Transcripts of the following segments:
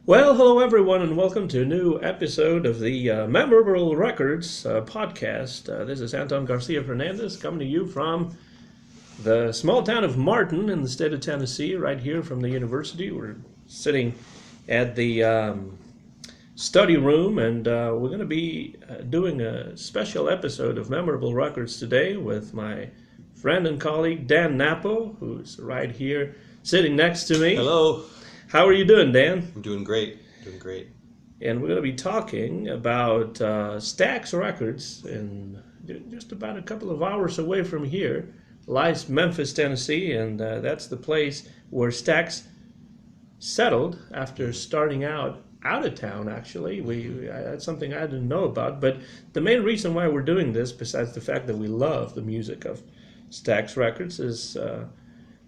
Well, hello everyone, and welcome to a new episode of the Memorable Records podcast. This is Anton Garcia-Fernandez coming to you from the small town of Martin in the state of Tennessee, right here from the university. We're sitting at the study room, and we're going to be doing a special episode of Memorable Records today with my friend and colleague Dan Nappo, who's right here sitting next to me. Hello. How are you doing, Dan? I'm doing great. Doing great. And we're going to be talking about Stax Records, and just about a couple of hours away from here lies Memphis, Tennessee, and that's the place where Stax settled after starting out of town. Actually, that's something I didn't know about. But the main reason why we're doing this, besides the fact that we love the music of Stax Records, is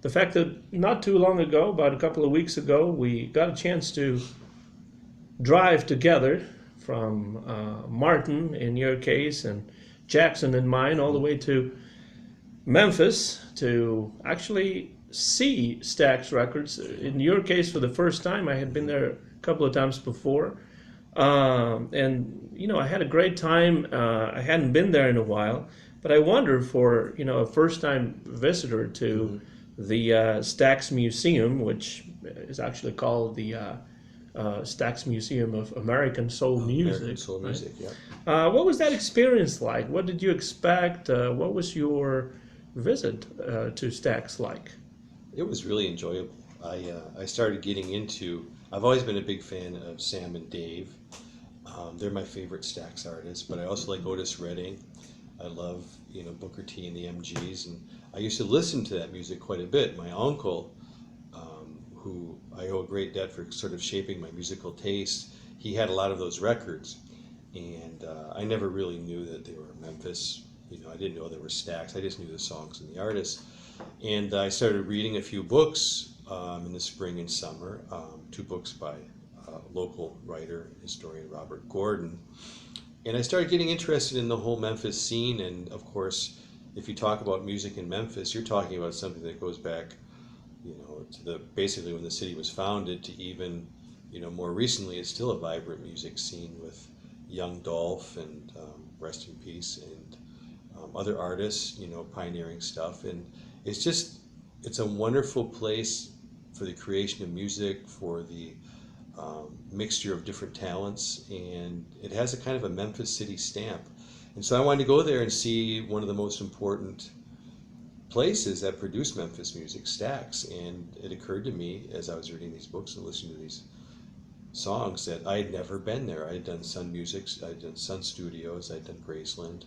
the fact that not too long ago, about a couple of weeks ago, we got a chance to drive together from Martin, in your case, and Jackson in mine, all the way to Memphis to actually see Stax Records. In your case, for the first time. I had been there a couple of times before. And, I had a great time. I hadn't been there in a while. But I wonder, for, a first-time visitor to the Stax Museum, which is actually called the Stax Museum of American Soul Music. American Soul Music, right? yeah. What was that experience like? What did you expect? What was your visit to Stax like? It was really enjoyable. I started getting into. I've always been a big fan of Sam and Dave. They're my favorite Stax artists, but I also like Otis Redding. I love Booker T and the MGs, and I used to listen to that music quite a bit. My uncle, who I owe a great debt for sort of shaping my musical taste, he had a lot of those records, and I never really knew that they were Memphis. I didn't know they were Stax. I just knew the songs and the artists, and I started reading a few books in the spring and summer. Two books by local writer, historian Robert Gordon. And I started getting interested in the whole Memphis scene, and of course, if you talk about music in Memphis, you're talking about something that goes back, to basically when the city was founded to even, more recently, it's still a vibrant music scene with Young Dolph and rest in peace, and other artists, pioneering stuff. And it's a wonderful place for the creation of music, for the mixture of different talents, and it has a kind of a Memphis City stamp. And so I wanted to go there and see one of the most important places that produce Memphis music, Stax. And it occurred to me as I was reading these books and listening to these songs that I had never been there. I had done Sun Music, I had done Sun Studios, I had done Graceland.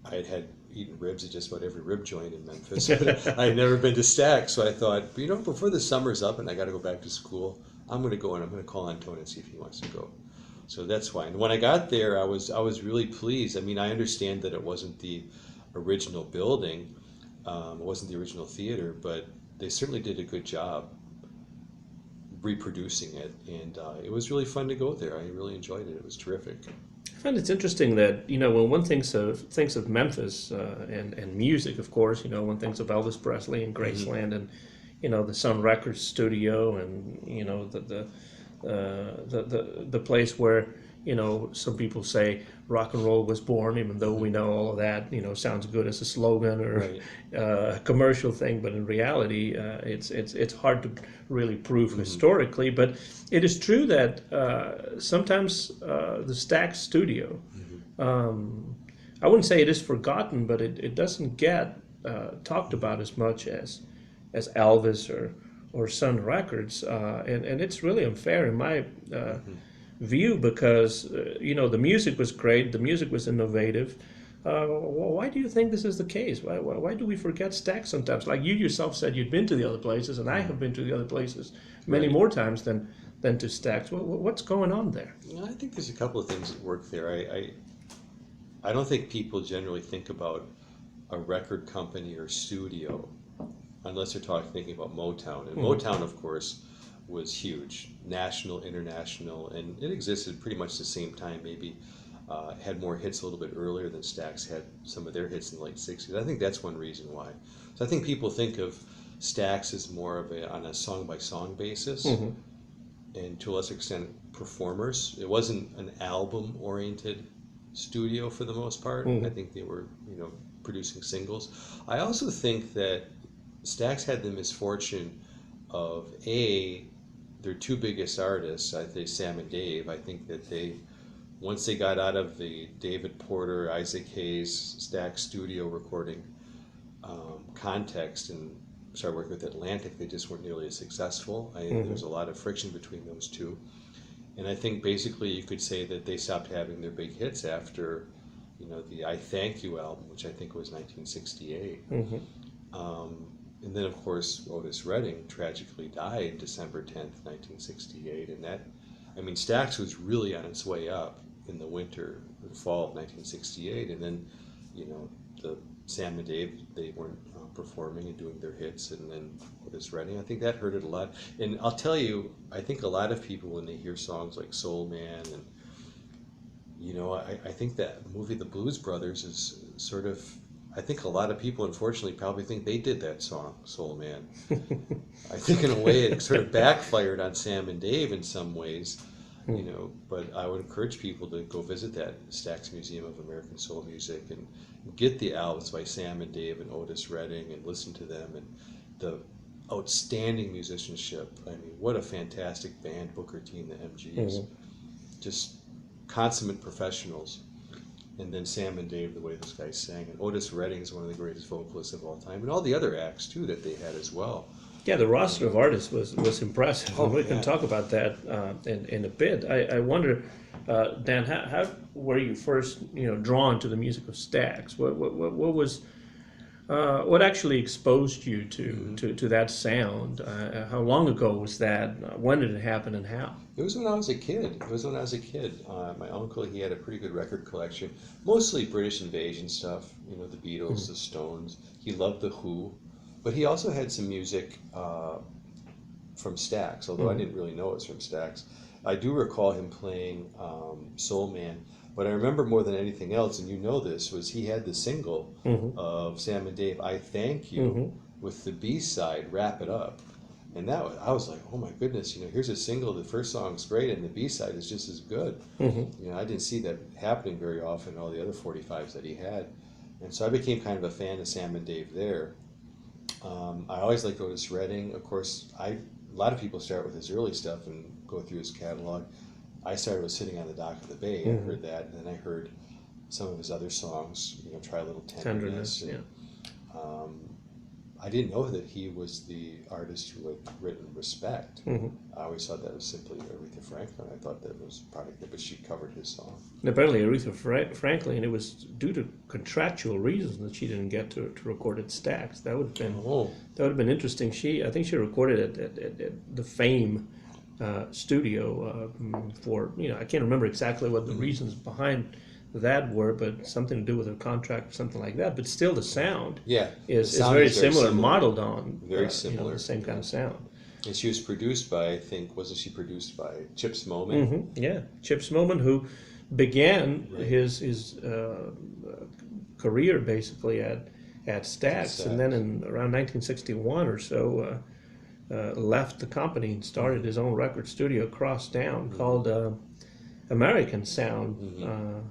I had eaten ribs at just about every rib joint in Memphis. I had never been to Stax, so I thought, before the summer's up and I got to go back to school, I'm going to go and I'm going to call Anton and see if he wants to go. So that's why. And when I got there, I was really pleased. I mean, I understand that it wasn't the original building, it wasn't the original theater, but they certainly did a good job reproducing it, and it was really fun to go there. I really enjoyed it. It was terrific. I find it's interesting that when one thinks of Memphis and music, of course, one thinks of Elvis Presley and Graceland and the Sun Records studio, and the place where some people say rock and roll was born, even though we know all of that sounds good as a slogan or Right. A commercial thing, but in reality it's hard to really prove historically. But it is true that sometimes the Stax studio, I wouldn't say it is forgotten, but it doesn't get talked about as much as Elvis or Sun Records, and it's really unfair in my view, because the music was great, the music was innovative. Why do you think this is the case? Why do we forget Stax sometimes? Like you yourself said, you'd been to the other places, and I have been to the other places many Right. more times than to Stax. What's going on there? I think there's a couple of things that work there. I don't think people generally think about a record company or studio unless they're thinking about Motown. And Motown, of course, was huge, national, international, and it existed pretty much the same time, maybe had more hits a little bit earlier than Stax had some of their hits in the late 60s. I think that's one reason why. So I think people think of Stax as more of on a song-by-song basis, and to a lesser extent performers. It wasn't an album-oriented studio for the most part. I think they were, producing singles. I also think that Stax had the misfortune of their two biggest artists, I think Sam and Dave. I think that once they got out of the David Porter, Isaac Hayes, Stax studio recording context and started working with Atlantic, they just weren't nearly as successful. There was a lot of friction between those two. And I think basically you could say that they stopped having their big hits after, the I Thank You album, which I think was 1968. And then, of course, Otis Redding tragically died December 10th, 1968. And Stax was really on its way up in the winter and fall of 1968. And then, the Sam and Dave, they weren't performing and doing their hits. And then Otis Redding, I think that hurt it a lot. And I'll tell you, I think a lot of people, when they hear songs like Soul Man and I think that movie The Blues Brothers is sort of, I think a lot of people unfortunately probably think they did that song, Soul Man. I think in a way it sort of backfired on Sam and Dave in some ways, but I would encourage people to go visit that Stax Museum of American Soul Music and get the albums by Sam and Dave and Otis Redding and listen to them and the outstanding musicianship. What a fantastic band, Booker T and the MGs. Just consummate professionals. And then Sam and Dave, the way those guys sang. And Otis Redding is one of the greatest vocalists of all time. And all the other acts, too, that they had as well. Yeah, the roster of artists was impressive. We can talk about that in a bit. I wonder, Dan, how were you first drawn to the music of Stax? What actually exposed you to that sound? How long ago was that? When did it happen, and how? It was when I was a kid. My uncle, he had a pretty good record collection, mostly British invasion stuff. The Beatles, the Stones. He loved the Who, but he also had some music from Stax. Although I didn't really know it was from Stax. I do recall him playing Soul Man. What I remember more than anything else, and this, was he had the single of Sam and Dave, I Thank You, with the B-side, Wrap It Up. And I was like, oh my goodness, here's a single, the first song's great, and the B-side is just as good. I didn't see that happening very often in all the other 45s that he had. And so I became kind of a fan of Sam and Dave there. I always liked Otis Redding. Of course, a lot of people start with his early stuff and go through his catalog. I started with Sitting on the Dock of the Bay. I heard that, and then I heard some of his other songs, Try a Little Tenderness. And, I didn't know that he was the artist who had written Respect. I always thought that was simply Aretha Franklin. I thought that was probably, but she covered his song. And apparently Aretha Franklin, it was due to contractual reasons that she didn't get to record at Stax. That would have been interesting. I think she recorded at the Fame studio for I can't remember exactly what the reasons behind that were, but something to do with her contract or something like that. But still, the sound is very similar, modeled on very similar, the same kind of sound. And she was produced by, I think, wasn't she produced by Chips Moman? Yeah, Chips Moman, who began his career basically at Stax, and then in around 1961 or so. Left the company and started his own record studio across town called American Sound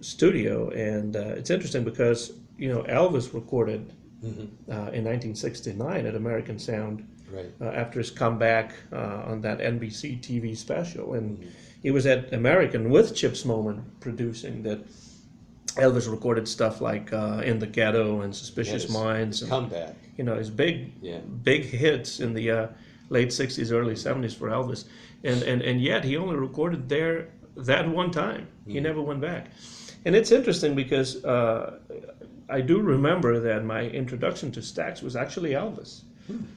Studio. And it's interesting because, Elvis recorded in 1969 at American Sound after his comeback on that NBC TV special. And it was at American with Chips Moman producing that Elvis recorded stuff like In the Ghetto and Suspicious Minds. His comeback. His big hits in the late 60s, early 70s for Elvis. And yet he only recorded there that one time. He never went back. And it's interesting because I do remember that my introduction to Stax was actually Elvis.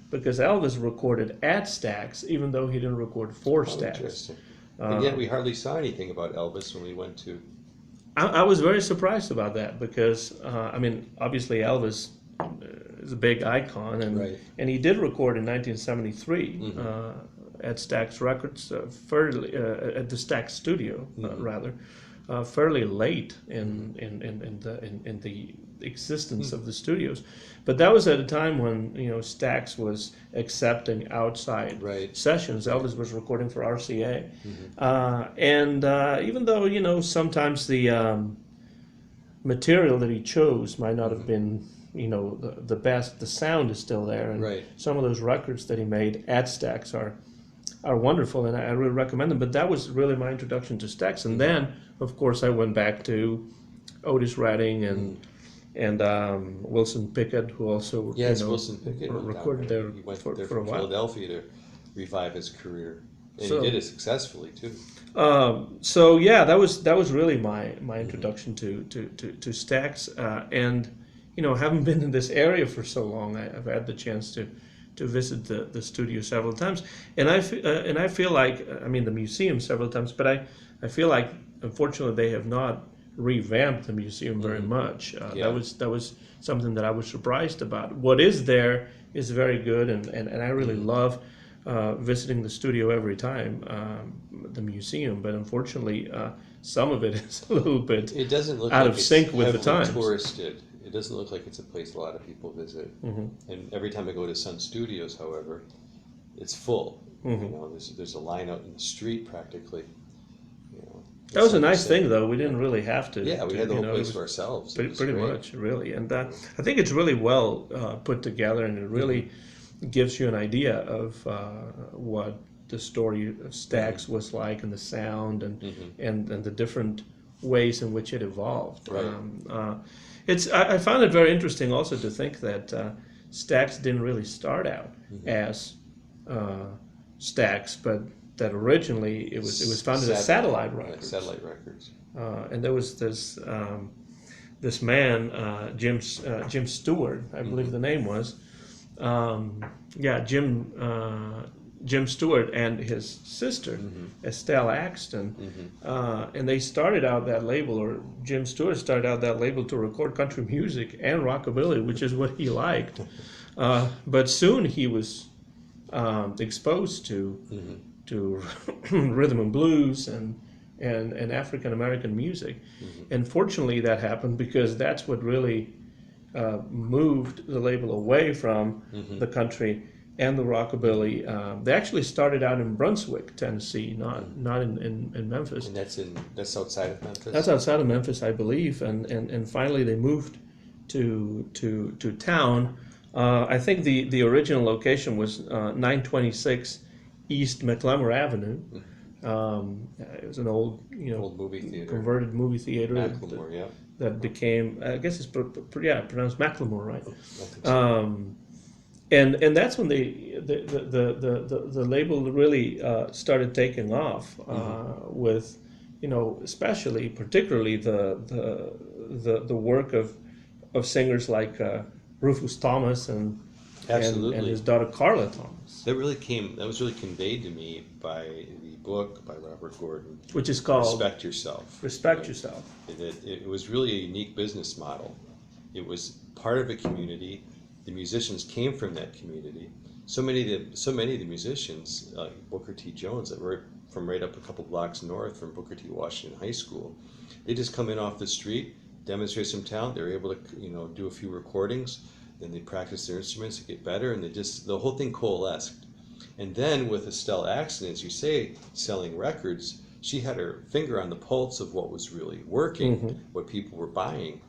Because Elvis recorded at Stax, even though he didn't record for Stax. Interesting. And yet we hardly saw anything about Elvis when we went to... I was very surprised about that because, obviously Elvis is a big icon, and he did record in 1973 at Stax Records, at the Stax Studio, rather, fairly late in the existence of the studios. But that was at a time when Stax was accepting outside Right. sessions. Elvis was recording for RCA, and even though sometimes the material that he chose might not have been the best, the sound is still there, and Right. some of those records that he made at Stax are wonderful, and I really recommend them. But that was really my introduction to Stax, and then of course I went back to Otis Redding and Wilson Pickett, who also Wilson Pickett recorded there He went for there a from while. Philadelphia to revive his career, and So- he did it successfully too. So yeah, that was really my introduction to Stax, and having been in this area for so long, I've had the chance to visit the studio several times, and I feel like, I mean, the museum several times, but I feel like unfortunately they have not revamped the museum very much. That was something that I was surprised about. What is there is very good, and I really love visiting the studio every time, the museum. But unfortunately, some of it is a little bit It doesn't look out like of it's sync with the heavily times. touristed. It doesn't look like it's a place a lot of people visit. And every time I go to Sun Studios, however, it's full. There's a line out in the street practically. That was a Some nice say- thing, though. We didn't really have to. Yeah, we to, had the whole it place was to ourselves. It Pretty, was pretty great. much, really, and I think it's really well put together, and it really gives you an idea of what the story of Stax was like, and the sound, and the different ways in which it evolved. Right. I found it very interesting also to think that Stax didn't really start out as Stax, but that originally it was founded as Satellite Records. Satellite Records. And there was this man, Jim Stewart, I believe the name was. Jim Stewart and his sister, Estelle Axton, and they started out that label, or Jim Stewart started out that label to record country music and rockabilly, which is what he liked. But soon he was exposed to rhythm and blues and African American music, and fortunately that happened because that's what really moved the label away from the country and the rockabilly. They actually started out in Brunswick, Tennessee, not in Memphis. And that's outside of Memphis. That's outside of Memphis, I believe, and finally they moved to town. I think the original location was 926 East McLemore Avenue. It was an old movie theater. converted movie theater Macklemore, yeah. that became, I guess it's pronounced Macklemore, right? I think so. And that's when the label really started taking off with, especially particularly the work of singers like Rufus Thomas and Absolutely. his daughter Carla Thomas, That was really conveyed to me by the book by Robert Gordon, which is called Respect Yourself. Respect Yourself. It was really a unique business model. It was part of a community. The musicians came from that community. So many of the musicians, like Booker T. Jones, that were from right up a couple blocks north from Booker T. Washington High School, they just come in off the street, demonstrate some talent. They were able to do a few recordings. Then they practice their instruments to get better, and the whole thing coalesced. And then with Estelle Axton, as you say, selling records, she had her finger on the pulse of what was really working, what people were buying.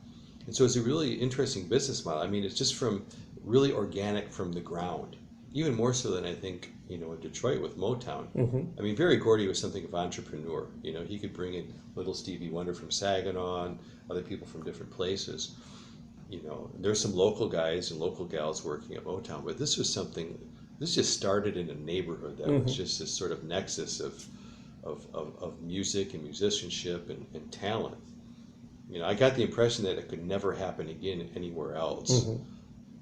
And so it's a really interesting business model. I mean, it's just really organic from the ground, even more so than I think, in Detroit with Motown. I mean, Berry Gordy was something of an entrepreneur. He could bring in little Stevie Wonder from Saginaw, other people from different places. There's some local guys and local gals working at Motown, but this just started in a neighborhood that was just this sort of nexus of music and musicianship and talent. I got the impression that it could never happen again anywhere else.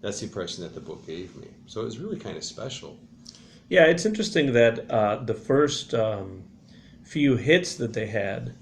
That's the impression that the book gave me. So it was really kind of special. Yeah, it's interesting that the first few hits that they had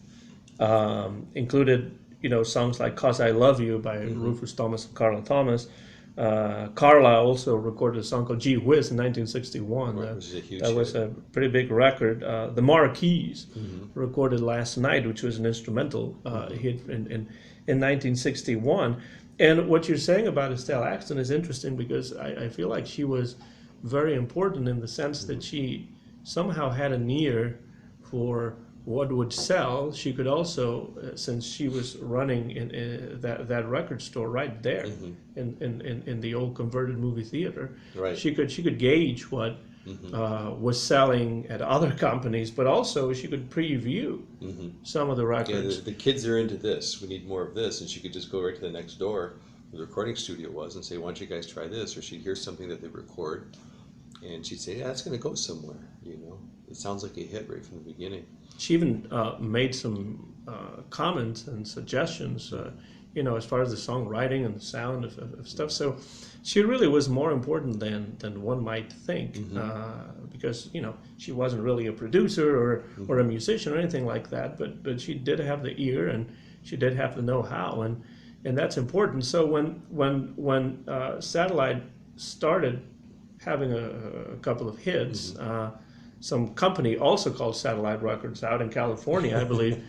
included, songs like "'Cause I Love You" by Rufus Thomas and Carla Thomas, Carla also recorded a song called "Gee Whiz" in 1961. Right, which is a huge That was hit. a pretty big record. The Marquis Mm-hmm. recorded "Last Night," which was an instrumental hit in 1961. And what you're saying about Estelle Axton is interesting because I feel like she was very important in the sense that she somehow had an ear for what would sell. She could also, since she was running in that record store right there in the old converted movie theater, Right. she could gauge what was selling at other companies, but also she could preview some of the Yeah, records. the kids are into this. We need more of this, and she could just go right to the next door where the recording studio was and say, "Why don't you guys try this?" Or she'd hear something that they record, and she'd say, "Yeah, that's going to go somewhere." You know, it sounds like a hit right from the beginning. She even made some comments and suggestions, as far as the songwriting and the sound of stuff. So she really was more important than one might think, because she wasn't really a producer or a musician or anything like that. But she did have the ear and she did have the know-how, and that's important. So when Satellite started having a couple of hits. Some company also called Satellite Records out in California, I believe,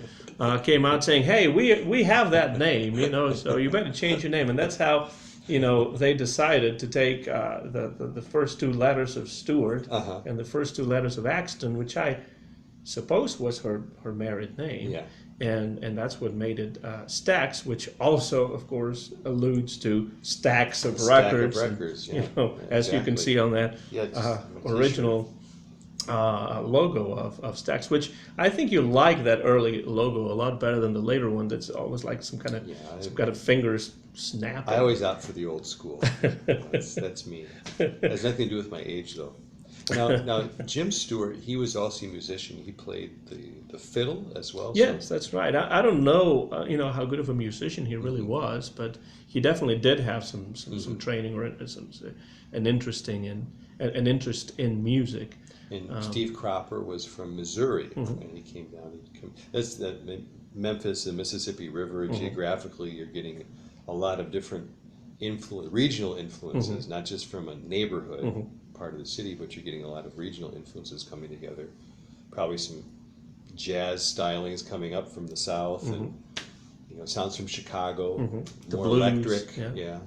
came out saying, "Hey, we have that name, so you better change your name." And that's how, they decided to take the first two letters of Stewart and the first two letters of Axton, which I suppose was her married name. Yeah. And that's what made it Stax, which also, of course, alludes to stacks of Stack records. of records, And, yeah. as you can Exactly. see on that Yeah, it's a original logo of Stax, which I think you like that early logo a lot better than the later one. That's always like some kind of fingers snapping. I always opt for the old school. That's me. It has nothing to do with my age, though. Now, Jim Stewart, he was also a musician. He played the fiddle as well. Yes, that's right. I don't know, how good of a musician he really was, but he definitely did have some training or an interest in music. And Steve Cropper was from Missouri, and he came down. That's the Memphis and Mississippi River. And geographically, you're getting a lot of different regional influences, not just from a neighborhood part of the city, but you're getting a lot of regional influences coming together. Probably some jazz stylings coming up from the south, and sounds from Chicago, The more blues, electric. yeah.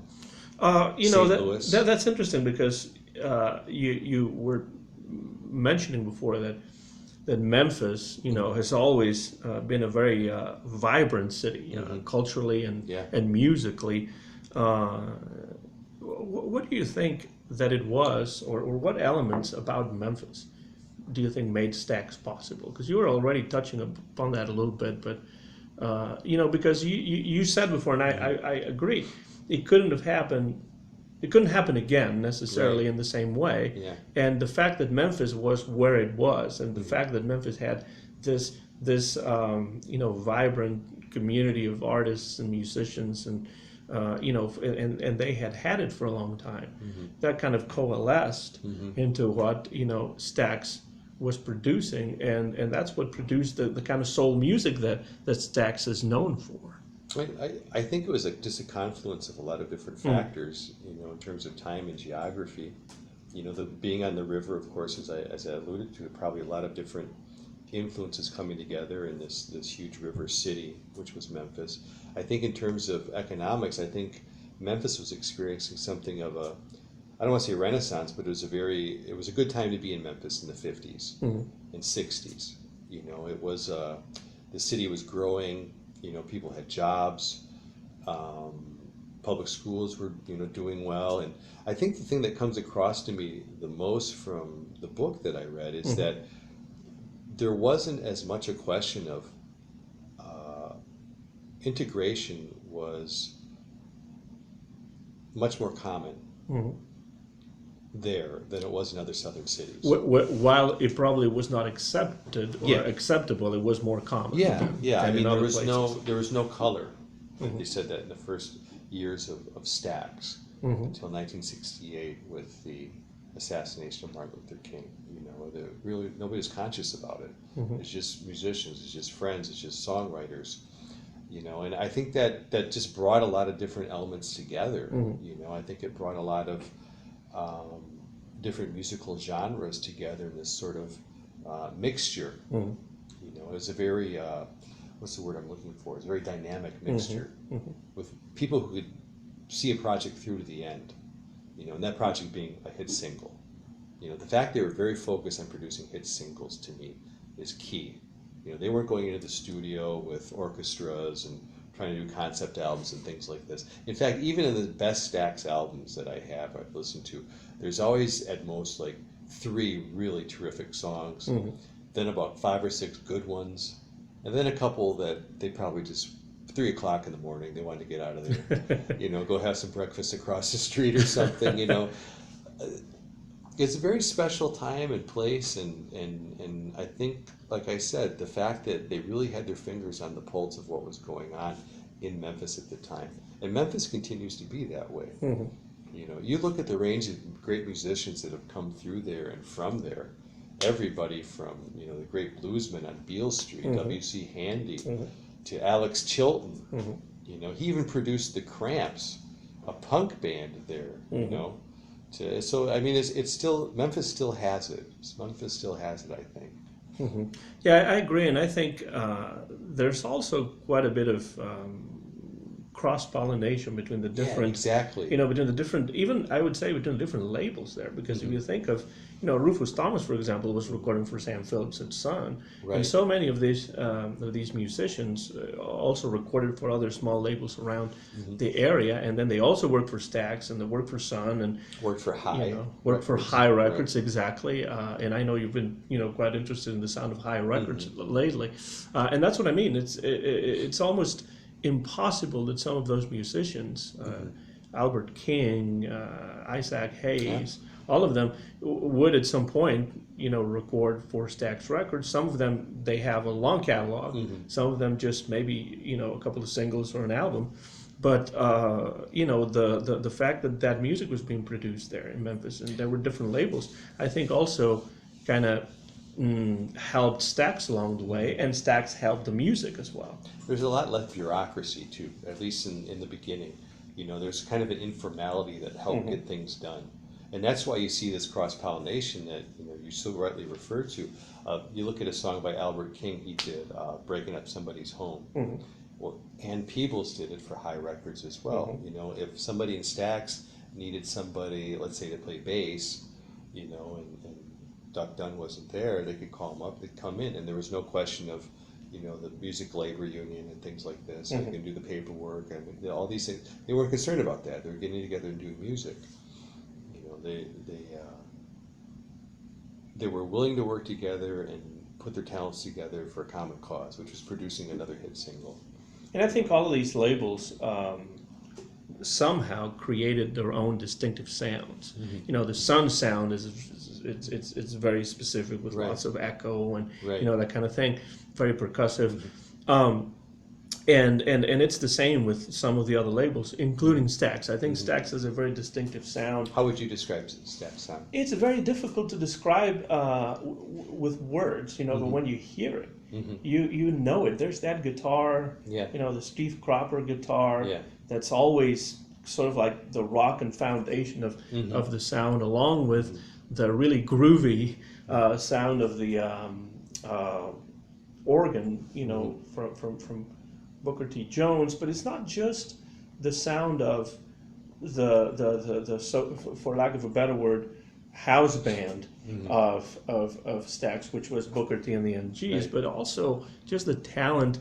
St. Louis. That's interesting because you were mentioning before that Memphis, has always been a very vibrant city, culturally and musically. What do you think that it was, or what elements about Memphis do you think made Stax possible? Because you were already touching upon that a little bit, but because you said before, and I agree, it couldn't have happened. It couldn't happen again necessarily in the same way. Yeah. And the fact that Memphis was where it was, and the fact that Memphis had this vibrant community of artists and musicians, and and they had it for a long time. That kind of coalesced into what Stax was producing, and that's what produced the kind of soul music that Stax is known for. I think it was just a confluence of a lot of different factors, in terms of time and geography. Being on the river, of course, as I alluded to, probably a lot of different influences coming together in this huge river city, which was Memphis. I think in terms of economics, I think Memphis was experiencing something of a, I don't want to say renaissance, but it was a good time to be in Memphis in the 50s and 60s. It was, the city was growing. People had jobs, public schools were, doing well. And I think the thing that comes across to me the most from the book that I read is that there wasn't as much a question of integration was much more common there than it was in other southern cities. While it probably was not accepted or acceptable, it was more common. Yeah. I mean, there was places. no color. They said that in the first years of Stax until 1968 with the assassination of Martin Luther King. Nobody was conscious about it. It's just musicians, it's just friends, it's just songwriters. you know, and I think that just brought a lot of different elements together. You know, I think it brought a lot of different musical genres together in this sort of mixture. You know, it's a very what's the word I'm looking for? It's a very dynamic mixture with people who could see a project through to the end. You know, and that project being a hit single. You know, the fact they were very focused on producing hit singles to me is key. You know, they weren't going into the studio with orchestras and trying to do concept albums and things like this. In fact, even in the best Stax albums that I've listened to, there's always at most like 3 really terrific songs, then about 5 or 6 good ones, and then a couple that they probably just 3 o'clock in the morning they wanted to get out of there, you know, go have some breakfast across the street or something, you know. It's a very special time and place, and I think, like I said, the fact that they really had their fingers on the pulse of what was going on in Memphis at the time. And Memphis continues to be that way. You know, you look at the range of great musicians that have come through there and from there. Everybody from, you know, the great bluesmen on Beale Street, W.C. Handy, to Alex Chilton. You know, he even produced the Cramps, a punk band there, you know. So I mean, it's still, Memphis still has it. Memphis still has it, I think. Yeah, I agree, and I think there's also quite a bit of cross-pollination between the different, exactly. You know, between the different, even I would say between the different labels there, because if you think of, you know, Rufus Thomas, for example, was recording for Sam Phillips and Son, and so many of these musicians also recorded for other small labels around the area, and then they also worked for Stax, and they worked for Son, and worked for High, you know, worked for High Records, exactly. And I know you've been, you know, quite interested in the sound of High Records lately, and that's what I mean. It's almost impossible that some of those musicians, Albert King, Isaac Hayes, all of them would at some point, you know, record for Stax Records. Some of them, they have a long catalog. Some of them just maybe, you know, a couple of singles or an album. But, you know, the fact that that music was being produced there in Memphis and there were different labels, I think also kind of helped Stax along the way, and Stax helped the music as well. There's a lot less bureaucracy too, at least in the beginning. You know, there's kind of an informality that helped get things done. And that's why you see this cross-pollination that, you know, you so rightly refer to. You look at a song by Albert King, he did Breaking Up Somebody's Home. Well, Ann Peebles did it for High Records as well. You know, if somebody in Stax needed somebody, let's say, to play bass, you know, and Duck Dunn wasn't there, they could call him up, they'd come in, and there was no question of, you know, the music labor union and things like this. They can do the paperwork, I mean, all these things. They weren't concerned about that. They were getting together and doing music. You know, they were willing to work together and put their talents together for a common cause, which was producing another hit single. And I think all of these labels somehow created their own distinctive sounds. You know, the Sun sound it's very specific with lots of echo and you know, that kind of thing, very percussive. And it's the same with some of the other labels, including Stax. I think Stax has a very distinctive sound. How would you describe Stax sound? It's very difficult to describe with words, you know, but when you hear it, you know it. There's that guitar, you know, the Steve Cropper guitar, that's always sort of like the rock and foundation of the sound, along with the really groovy sound of the organ, you know, from Booker T. Jones. But it's not just the sound of the so, for lack of a better word, house band of Stax, which was Booker T and the MGs, but also just the talent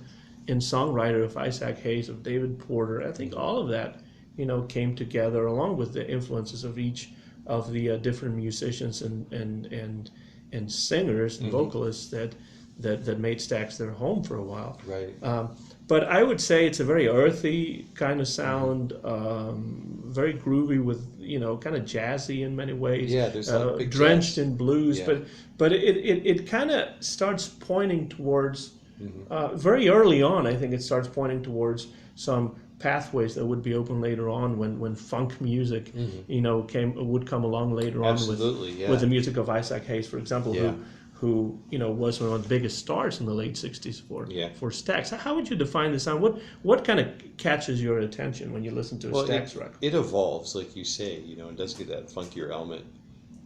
in songwriter of Isaac Hayes, of David Porter. I think all of that, you know, came together along with the influences of each of the different musicians and singers and vocalists that made Stax their home for a while. But I would say it's a very earthy kind of sound, very groovy with, you know, kind of jazzy in many ways. Yeah, there's like big drenched jazz. in blues, but it kind of starts pointing towards very early on. I think it starts pointing towards some pathways that would be open later on when funk music, you know, would come along later on with the music of Isaac Hayes, for example, who was one of the biggest stars in the late '60s for Stax. How would you define the sound? What kind of catches your attention when you listen to a Stax record? It evolves, like you say. It does get that funkier element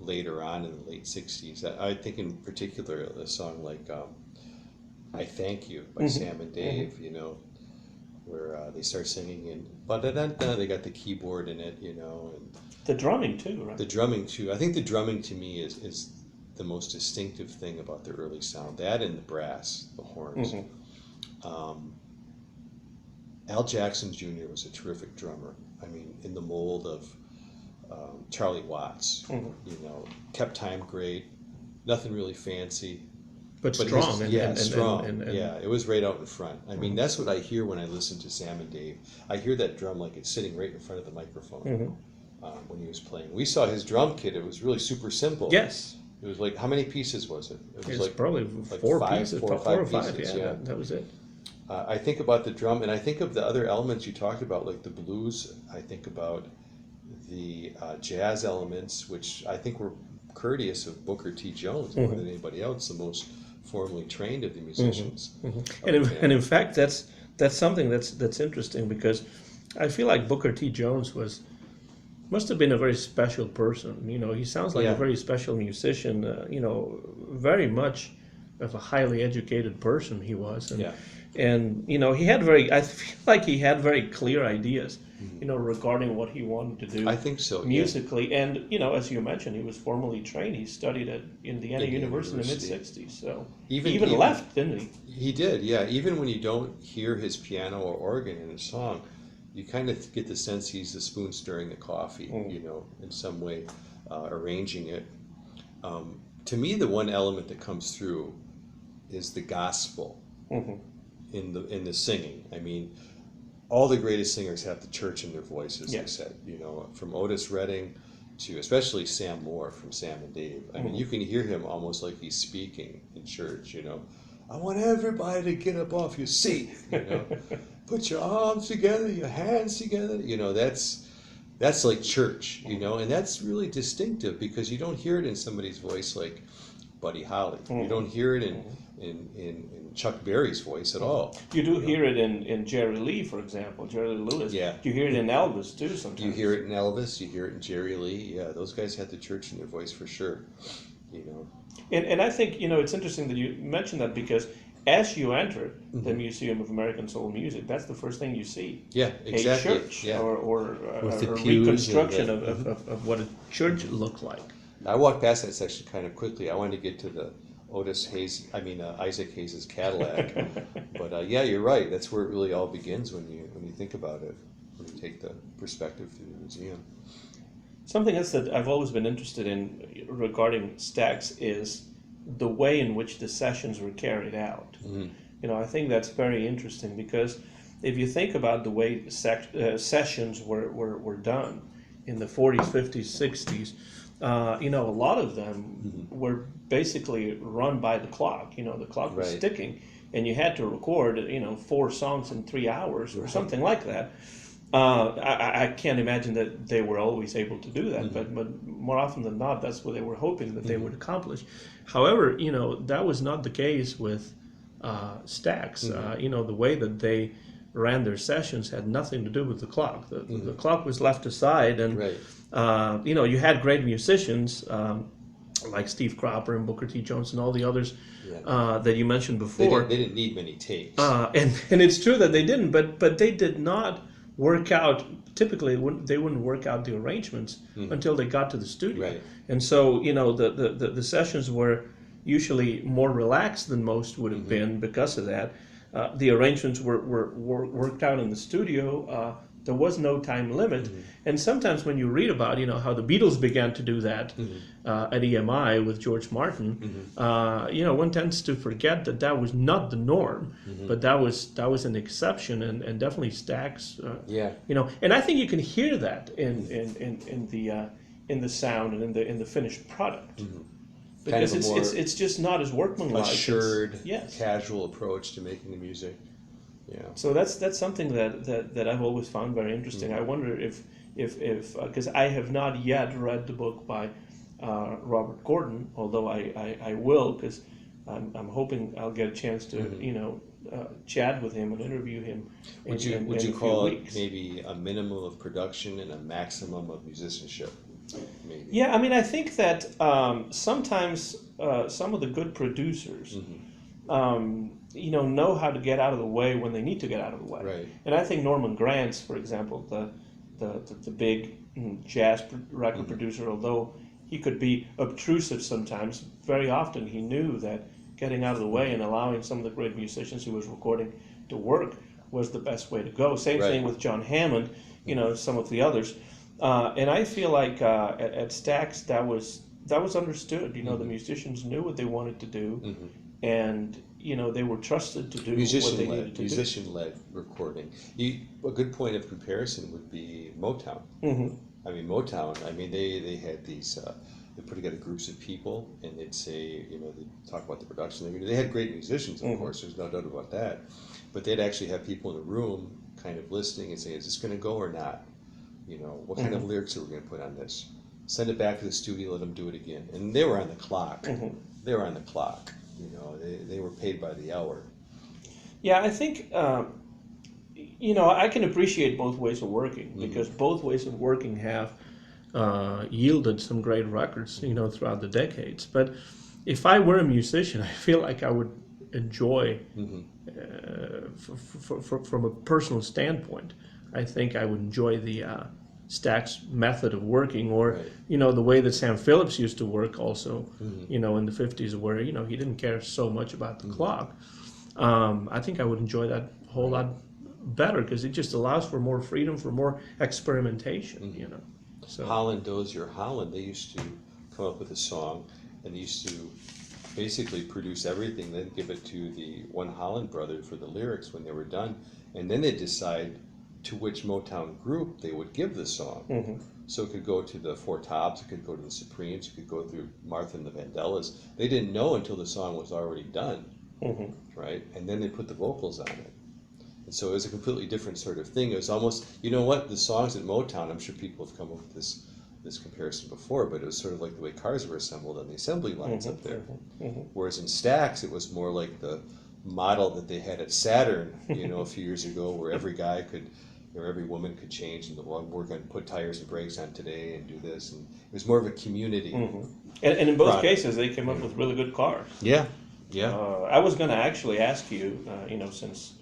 later on in the late '60s. I think in particular a song like "I Thank You" by Sam and Dave. Where they start singing and ba-da-da-da, they got the keyboard in it, and the drumming too, right? The drumming too. I think the drumming to me is the most distinctive thing about the early sound. That and the brass, the horns. Al Jackson Jr. was a terrific drummer. I mean, in the mold of Charlie Watts. Kept time great, nothing really fancy. But strong. Strong. It was right out in front. I mean, that's what I hear when I listen to Sam and Dave. I hear that drum like it's sitting right in front of the microphone when he was playing. We saw his drum kit. It was really super simple. Yes. It was like, how many pieces was it? It was like probably four or five pieces. Yeah, that was it. I think about the drum, and I think of the other elements you talked about, like the blues. I think about the jazz elements, which I think were courteous of Booker T. Jones more than anybody else, the most formally trained of the musicians. And in fact, that's something that's interesting, because I feel like Booker T. Jones must have been a very special person. He sounds like a very special musician. Very much of a highly educated person he was, and he had I feel like he had very clear ideas, regarding what he wanted to do. I think so, musically, and as you mentioned, he was formally trained. He studied at Indiana University in the mid-'60s, so even left, didn't he? He did, yeah. Even when you don't hear his piano or organ in a song, you kind of get the sense he's the spoon stirring the coffee, in some way, arranging it. To me, the one element that comes through is the gospel in the singing. I mean, all the greatest singers have the church in their voices. They said, from Otis Redding to especially Sam Moore from Sam and Dave. I mean, you can hear him almost like he's speaking in church. I want everybody to get up off your seat. Put your arms together, your hands together. That's like church. And that's really distinctive, because you don't hear it in somebody's voice like Buddy Holly. You don't hear it in Chuck Berry's voice at all. You do hear it in Jerry Lee, for example, Jerry Lee Lewis. Yeah. You hear it in Elvis too sometimes. You hear it in Elvis. You hear it in Jerry Lee. Yeah, those guys had the church in their voice for sure. And I think it's interesting that you mentioned that, because as you enter the Museum of American Soul Music, that's the first thing you see. Yeah, exactly. A church, or a pews reconstruction of what a church looked like. I walked past that section kind of quickly. I wanted to get to the Isaac Hayes' Cadillac. But yeah, you're right. That's where it really all begins when you think about it, when you take the perspective through the museum. Something else that I've always been interested in regarding Stax is the way in which the sessions were carried out. I think that's very interesting, because if you think about the way sessions were done in the 40s, 50s, 60s, a lot of them were basically run by the clock. The clock was ticking, and you had to record, 4 songs in 3 hours or something like that. I can't imagine that they were always able to do that, but more often than not, that's what they were hoping that they would accomplish. However, that was not the case with Stax. The way that they ran their sessions had nothing to do with the clock. The clock was left aside, and you had great musicians like Steve Cropper and Booker T. Jones and all the others that you mentioned before. They didn't need many takes. And it's true that they didn't, but they did not work out. Typically, they wouldn't work out the arrangements until they got to the studio. And so, the sessions were usually more relaxed than most would have been because of that. The arrangements were worked out in the studio. There was no time limit. And sometimes when you read about, how the Beatles began to do that at EMI with George Martin, one tends to forget that was not the norm, but that was an exception, and definitely Stax. And I think you can hear that in the sound and in the finished product. Because kind of it's just not as workmanlike. Assured, casual approach to making the music. Yeah. So that's something that I've always found very interesting. I wonder if because I have not yet read the book by Robert Gordon, although I will, because I'm hoping I'll get a chance to chat with him and interview him. Would you call it maybe a minimum of production and a maximum of musicianship? Maybe. Yeah, I mean, I think that sometimes some of the good producers, know how to get out of the way when they need to get out of the way. Right. And I think Norman Granz, for example, the big jazz record producer, although he could be obtrusive sometimes, very often he knew that getting out of the way and allowing some of the great musicians he was recording to work was the best way to go. Same thing with John Hammond, some of the others. And I feel like at Stax that was understood. The musicians knew what they wanted to do, and they were trusted to do what they needed to do. Musician-led recording. A good point of comparison would be Motown. I mean, Motown. I mean, they had these. They put together groups of people, and they'd say, they'd talk about the production. They had great musicians, of course. There's no doubt about that. But they'd actually have people in the room, kind of listening and say, "Is this going to go or not? What kind of lyrics are we going to put on this? Send it back to the studio, let them do it again." And they were on the clock. They were on the clock. They were paid by the hour. Yeah, I think, I can appreciate both ways of working, because both ways of working have yielded some great records, throughout the decades. But if I were a musician, I feel like I would enjoy, from a personal standpoint, I think I would enjoy the Stax method of working, or the way that Sam Phillips used to work also, in the 50s, where he didn't care so much about the clock. I think I would enjoy that a whole lot better, because it just allows for more freedom, for more experimentation. So Holland Dozier Holland, they used to come up with a song, and they used to basically produce everything, then give it to the one Holland brother for the lyrics when they were done, and then they'd decide to which Motown group they would give the song. So it could go to the Four Tops, it could go to the Supremes, it could go through Martha and the Vandellas. They didn't know until the song was already done, right? And then they put the vocals on it. And so it was a completely different sort of thing. It was almost, the songs at Motown, I'm sure people have come up with this comparison before, but it was sort of like the way cars were assembled on the assembly lines up there. Whereas in Stax, it was more like the model that they had at Saturn, a few years ago, where every guy could, or every woman could change, and we're going to put tires and brakes on today and do this. And it was more of a community. And in both cases, they came up with really good cars. Yeah. I was going to actually ask you, since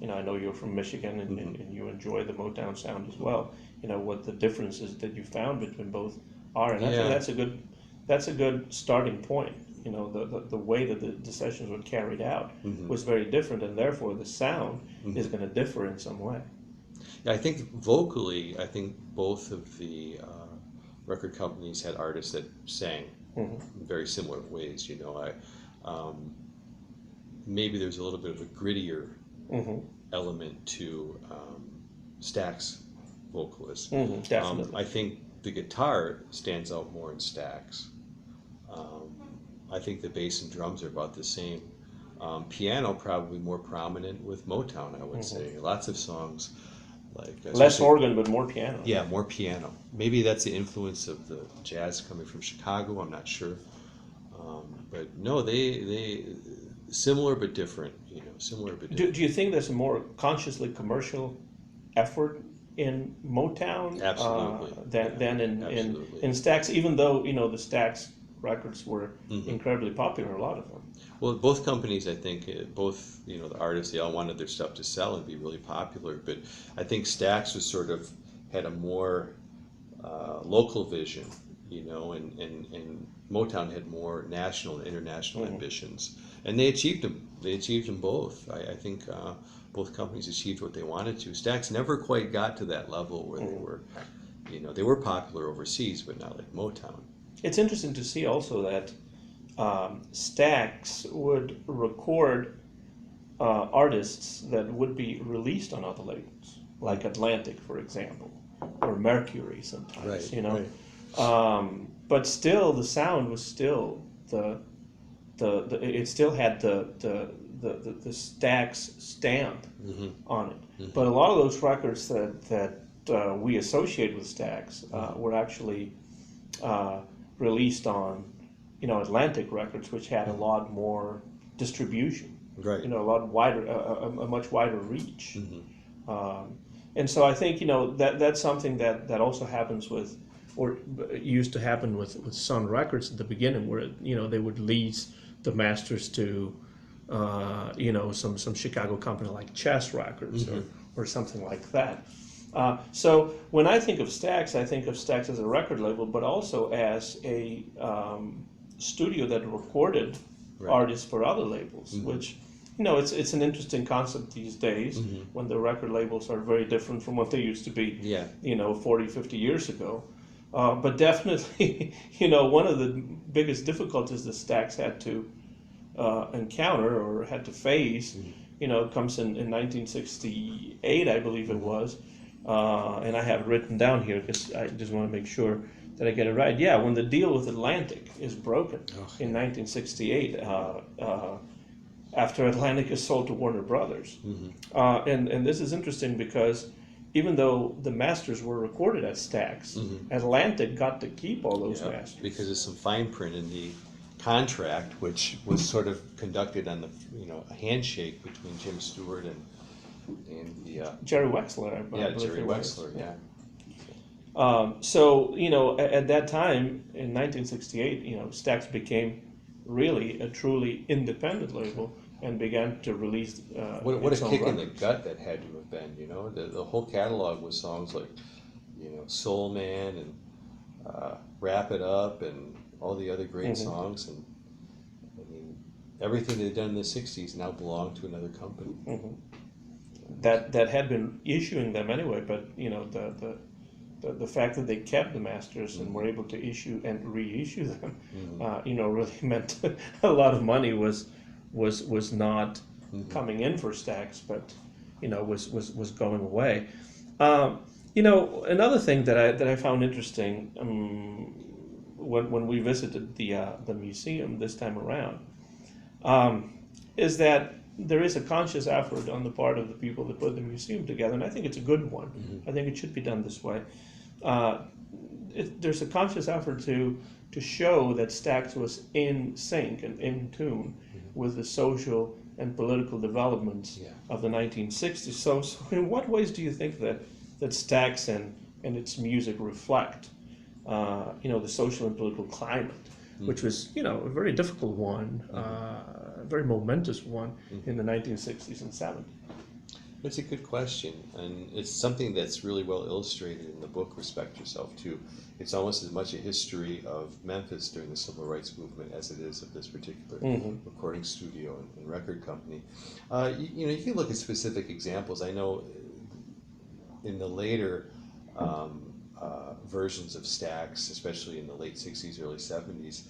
I know you're from Michigan and you enjoy the Motown sound as well, what the differences that you found between both are, and I think that's a good starting point. The way that the sessions were carried out was very different, and therefore the sound is going to differ in some way. Yeah, I think vocally, both of the record companies had artists that sang in very similar ways. Maybe there's a little bit of a grittier element to Stax vocalists. Definitely. I think the guitar stands out more in Stax. I think the bass and drums are about the same. Piano probably more prominent with Motown, I would say. Lots of songs like less organ but more piano. Yeah, more piano. Maybe that's the influence of the jazz coming from Chicago. I'm not sure, but no, they similar but different. Similar but different. Do you think there's a more consciously commercial effort in Motown than in Stax? Even though the Stax records were incredibly popular, a lot of them. Well, both companies, I think, both the artists, they all wanted their stuff to sell and be really popular. But I think Stax was sort of had a more local vision, and Motown had more national and international ambitions, and they achieved them. They achieved them both. I think both companies achieved what they wanted to. Stax never quite got to that level where they were, they were popular overseas, but not like Motown. It's interesting to see also that Stax would record artists that would be released on other labels, like Atlantic, for example, or Mercury sometimes, but still the sound was still it still had the Stax stamp on it. But a lot of those records that we associate with Stax were actually released on, Atlantic Records, which had a lot more distribution, Right. a lot wider, a much wider reach. Mm-hmm. And so I think, that's something that also happens with, or used to happen with Sun Records at the beginning, where, they would lease the masters to, some Chicago company like Chess Records, Mm-hmm. or something like that. So when I think of Stax, I think of Stax as a record label, but also as a studio that recorded Right. artists for other labels, Mm-hmm. which, it's an interesting concept these days, Mm-hmm. when the record labels are very different from what they used to be, Yeah. 40, 50 years ago. But definitely, one of the biggest difficulties that Stax had to encounter or had to face, comes in 1968, I believe it was, and I have it written down here because I just want to make sure that I get it right. Yeah, when the deal with Atlantic is broken in 1968, after Atlantic is sold to Warner Brothers. Mm-hmm. And this is interesting because even though the masters were recorded at Stax, Mm-hmm. Atlantic got to keep all those Yeah, masters. because of some fine print in the contract, which was sort of conducted on a handshake between Jim Stewart and the Jerry Wexler, I believe Jerry it was. Wexler, yeah. So, at that time, in 1968, Stax became really a truly independent label and began to release What its a own kick in the records. gut that had to have been, the whole catalog was songs like, Soul Man and Wrap It Up and all the other great Mm-hmm. songs, and I mean, everything they'd done in the '60s now belonged to another company. Mm-hmm. That had been issuing them anyway, but the fact that they kept the masters and were able to issue and reissue them, really meant a lot of money was not coming in for Stax, but was going away. Another thing that I found interesting, when we visited the museum this time around, is that there is a conscious effort on the part of the people that put the museum together, and I think it's a good one. I think it should be done this way. There's a conscious effort to show that Stax was in sync and in tune with the social and political developments of the 1960s. So in what ways do you think that Stax and its music reflect, the social and political climate, which was, a very difficult one, a very momentous one in the 1960s and 70s? That's a good question, and it's something that's really well illustrated in the book Respect Yourself, too. It's almost as much a history of Memphis during the Civil Rights Movement as it is of this particular recording studio and record company. You can look at specific examples. I know in the later versions of Stax, especially in the late 60s, early 70s,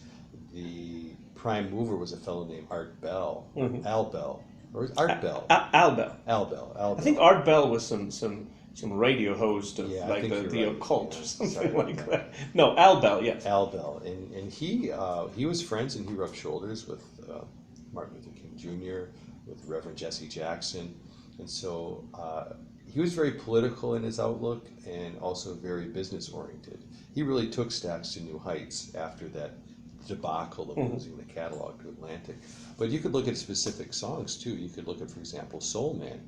the prime mover was a fellow named Art Bell, Al Bell. Or Art Bell. Al Bell. Al Bell. I think Art Bell was some radio host of Yeah, I like think the you're right. occult Yeah, or something sorry like about that. No, Al Bell, yes. Al Bell, and he was friends and he rubbed shoulders with Martin Luther King Jr., with Reverend Jesse Jackson, and so he was very political in his outlook and also very business oriented. He really took Stax to new heights after that debacle of losing the catalog to Atlantic. But you could look at specific songs too. You could look at, for example, Soul Man,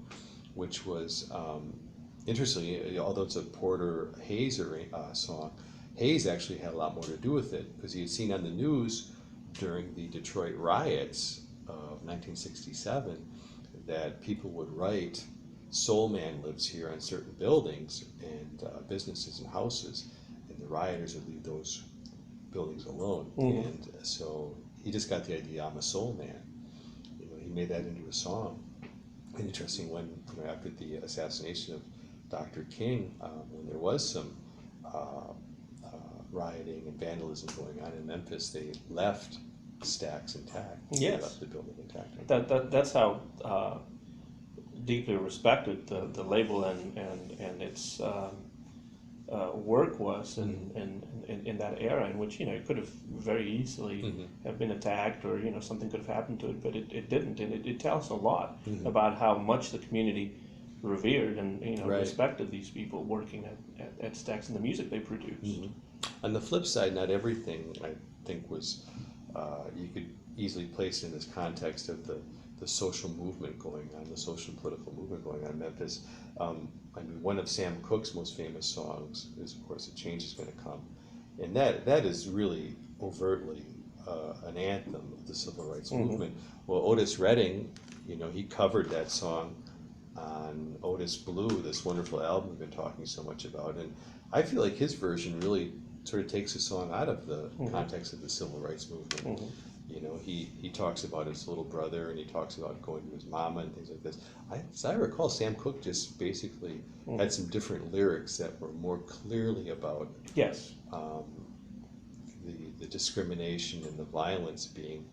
which was, interestingly, although it's a Porter Hayes song, Hayes actually had a lot more to do with it because he had seen on the news during the Detroit riots of 1967 that people would write, Soul Man lives here on certain buildings and businesses and houses, and the rioters would leave those buildings alone. And so he just got the idea, I'm a soul man. He made that into a song. And interesting, when after the assassination of Dr. King, when there was some rioting and vandalism going on in Memphis, they left Stax intact. Yes. They left the building intact. That's how deeply respected the label and its work was in that era, in which it could have very easily have been attacked, or something could have happened to it, but it didn't, and it tells a lot about how much the community revered and Right. respected these people working at Stax and the music they produced. Mhm. On the flip side, not everything I think was you could easily place in this context of the social movement going on, the social political movement going on in Memphis. I mean, one of Sam Cooke's most famous songs is, of course, "A Change Is Going to Come," and that is really overtly an anthem of the civil rights movement. Well, Otis Redding, he covered that song on Otis Blue, this wonderful album we've been talking so much about, and I feel like his version really sort of takes the song out of the context of the civil rights movement. He talks about his little brother, and he talks about going to his mama and things like this. As I recall, Sam Cooke just basically had some different lyrics that were more clearly about Yes. The discrimination and the violence being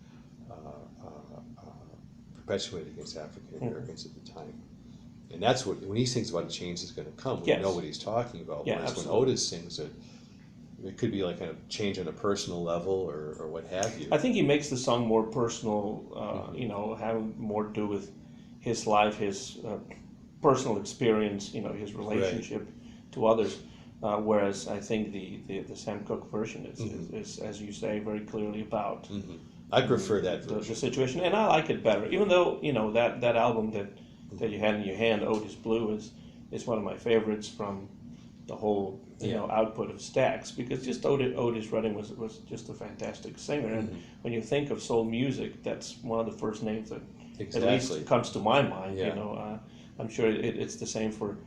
perpetuated against African Americans at the time. And that's when he sings about "A change is going to come," we Yes. know what he's talking about. Yeah, Whereas absolutely. when Otis sings it could be like a change on a personal level or what have you. I think he makes the song more personal, having more to do with his life, his personal experience, his relationship to others. Whereas I think the Sam Cooke version is, as you say, very clearly about I prefer that the version. situation, and I like it better. Even though that album that you had in your hand, Otis Blue, is one of my favorites from the whole output of Stax, because just Otis Redding was just a fantastic singer, and when you think of soul music, that's one of the first names that at least comes to my mind. Yeah. I'm sure it's the same for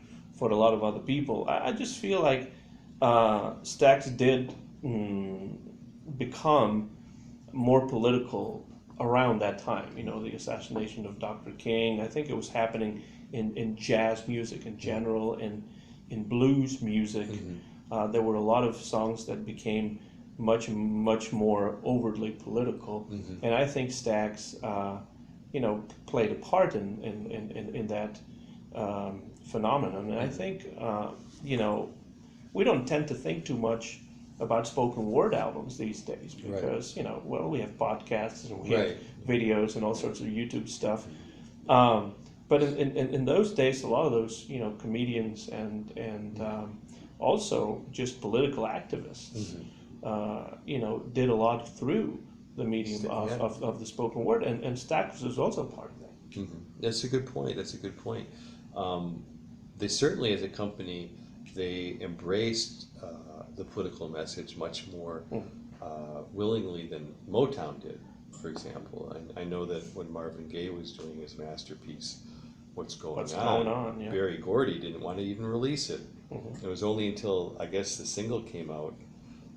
a lot of other people. I just feel like Stax did become more political around that time. The assassination of Dr. King. I think it was happening in jazz music in general, and in blues music. There were a lot of songs that became much more overtly political, and I think Stax, played a part in that phenomenon. And I think, we don't tend to think too much about spoken word albums these days because, we have podcasts and we have videos and all sorts of YouTube stuff. But in those days, a lot of those, comedians and also just political activists, did a lot through the medium of the spoken word, and Stax was also part of that. That's a good point. They certainly, as a company, they embraced the political message much more willingly than Motown did, for example. I know that when Marvin Gaye was doing his masterpiece, What's Going On, yeah. Berry Gordy didn't want to even release it. It was only until, I guess, the single came out,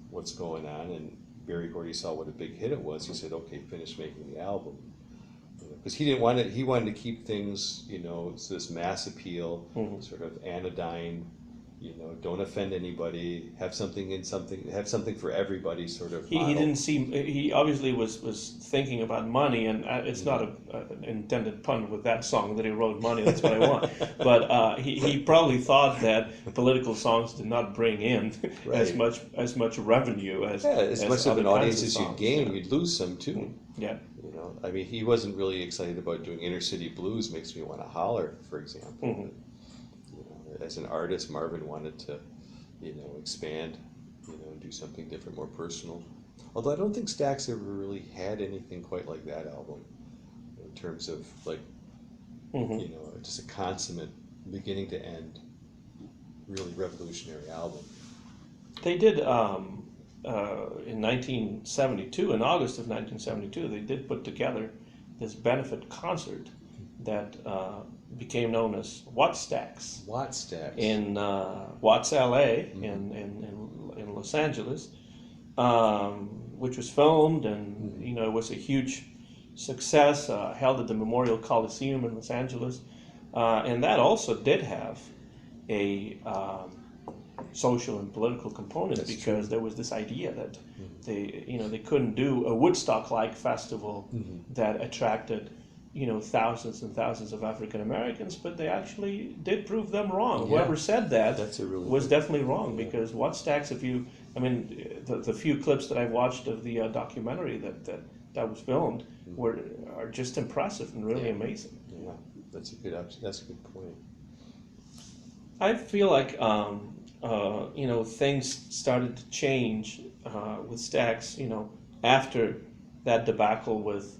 What's Going On, and Berry Gordy saw what a big hit it was. He said, "Okay, finish making the album." Because he didn't want it. He wanted to keep things, it's this mass appeal, sort of anodyne, don't offend anybody, have something for everybody, sort of. He didn't seem. He obviously was thinking about money, and it's not an intended pun with that song that he wrote. Money, that's what I want. But he probably thought that political songs did not bring in as much revenue as much of other an kinds audience of as you'd songs, gain, you'd lose some too. Yeah. I mean, he wasn't really excited about doing Inner City Blues Makes Me Want to Holler, for example. As an artist, Marvin wanted to, expand, and do something different, more personal. Although I don't think Stax ever really had anything quite like that album, in terms of like, just a consummate, beginning to end, really revolutionary album. They did in 1972, in August of 1972, they did put together this benefit concert that became known as Stax. Stax. In Watts, LA, in Los Angeles, which was filmed, and it was a huge success. Held at the Memorial Coliseum in Los Angeles, and that also did have a social and political component. That's because true. There was this idea that they couldn't do a Woodstock-like festival that attracted thousands and thousands of African Americans, but they actually did prove them wrong. Yeah. Whoever said that was definitely wrong, because Stax, the few clips that I watched of the documentary that was filmed are just impressive and really amazing. Yeah, that's a good point. I feel like things started to change with Stax. After that debacle with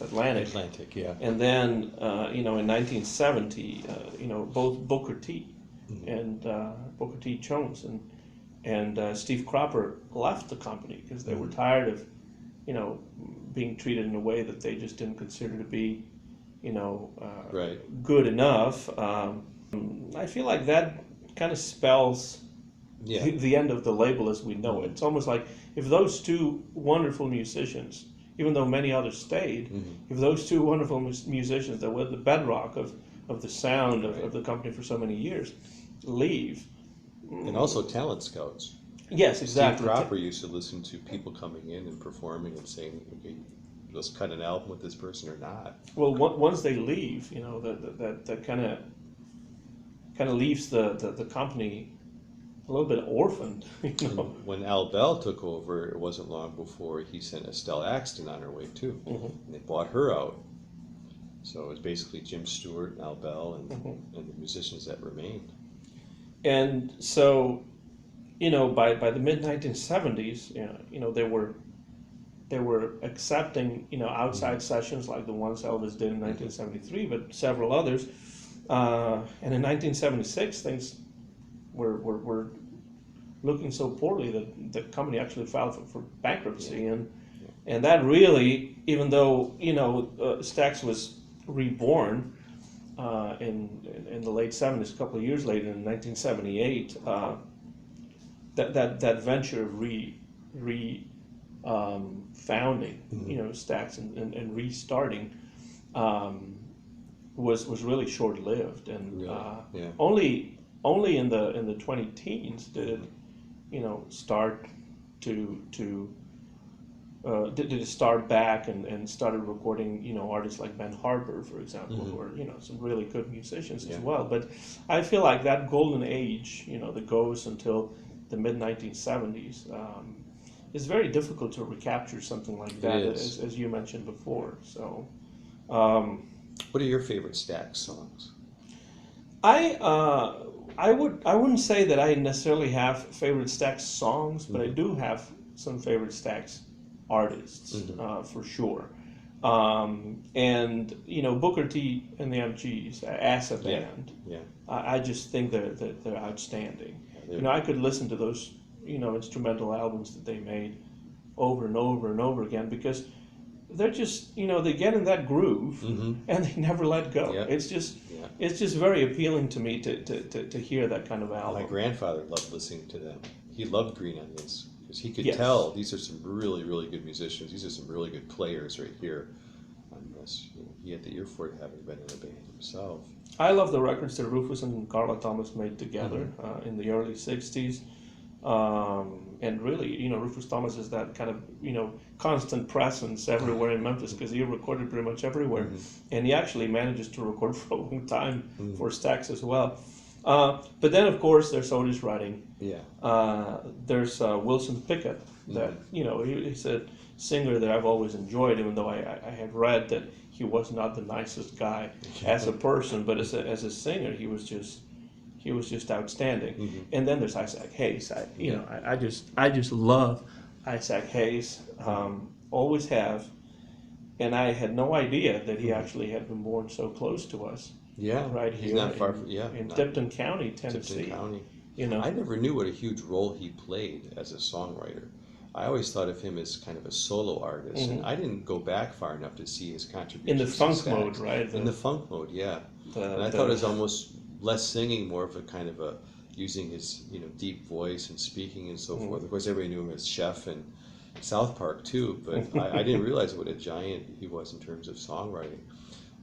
Atlantic, Yeah. and then in 1970, both Booker T. Mhm. and Booker T. Jones and Steve Cropper left the company because they were tired of being treated in a way that they just didn't consider to be Right. good enough. I feel like that kind of spells Yeah. the end of the label as we know it. It's almost like if those two wonderful musicians, even though many others stayed, if those two wonderful musicians that were the bedrock of the sound of the company for so many years leave. And also talent scouts. Yes, Steve exactly. Cropper used to listen to people coming in and performing and saying, okay, let's cut an album with this person or not. Well, once they leave, that kind of leaves the company a little bit orphaned. And when Al Bell took over, it wasn't long before he sent Estelle Axton on her way too. And they bought her out. So it was basically Jim Stewart and Al Bell and the musicians that remained. And so, by the mid 1970s, they were accepting outside sessions like the ones Elvis did in 1973, but several others. And in 1976, things were looking so poorly that the company actually filed for bankruptcy, and that really, even though Stax was reborn in the late 70s, a couple of years later in 1978, that venture of founding Stax and restarting was really short lived, and only in the 20 teens did it start to did it start back and started recording artists like Ben Harper, for example, who are some really good musicians as well. But I feel like that golden age that goes until the mid 1970s is very difficult to recapture something like that, as you mentioned before. So what are your favorite Stax songs? I wouldn't say that I necessarily have favorite Stax songs, but I do have some favorite Stax artists for sure. And Booker T and the MGs as a band, I just think they're outstanding. I could listen to those instrumental albums that they made over and over and over again because they're just they get in that groove and they never let go. It's just very appealing to me to hear that kind of album. My grandfather loved listening to them. He loved Green Onions because he could tell these are some really, really good musicians. These are some really good players right here. Unless he had the ear for it, having been in a band himself. I love the records that Rufus and Carla Thomas made together in the early '60s. And really, Rufus Thomas is that kind of, constant presence everywhere in Memphis because he recorded pretty much everywhere. And he actually manages to record for a long time for Stax as well. But then, of course, there's Otis Redding. There's Wilson Pickett that, he's a singer that I've always enjoyed, even though I have read that he was not the nicest guy as a person, but as a singer, he was just outstanding. And then there's Isaac Hayes. I just love Isaac Hayes. Always have. And I had no idea that he actually had been born so close to us. Right here. He's not far from in Tipton County, Tennessee. Tipton County. I never knew what a huge role he played as a songwriter. I always thought of him as kind of a solo artist, and I didn't go back far enough to see his contributions. In the funk mode, right? In the funk mode, and I thought it was almost less singing, more of a kind of a using his deep voice and speaking and so forth. Of course, everybody knew him as Chef and South Park too, but I didn't realize what a giant he was in terms of songwriting.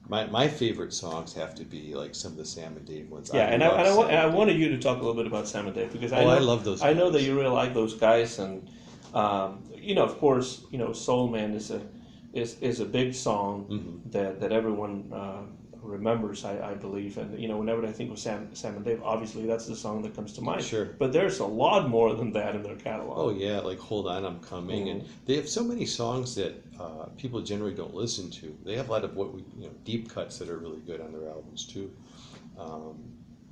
My favorite songs have to be like some of the Sam and Dave ones. I wanted you to talk a little bit about Sam and Dave because I love those guys. I know that you really like those guys, and of course, Soul Man is a big song that everyone remembers, I believe, and whenever I think of Sam and Dave, obviously that's the song that comes to mind. Sure. But there's a lot more than that in their catalog. Oh yeah, like Hold On, I'm Coming, and they have so many songs that people generally don't listen to. They have a lot of deep cuts that are really good on their albums too.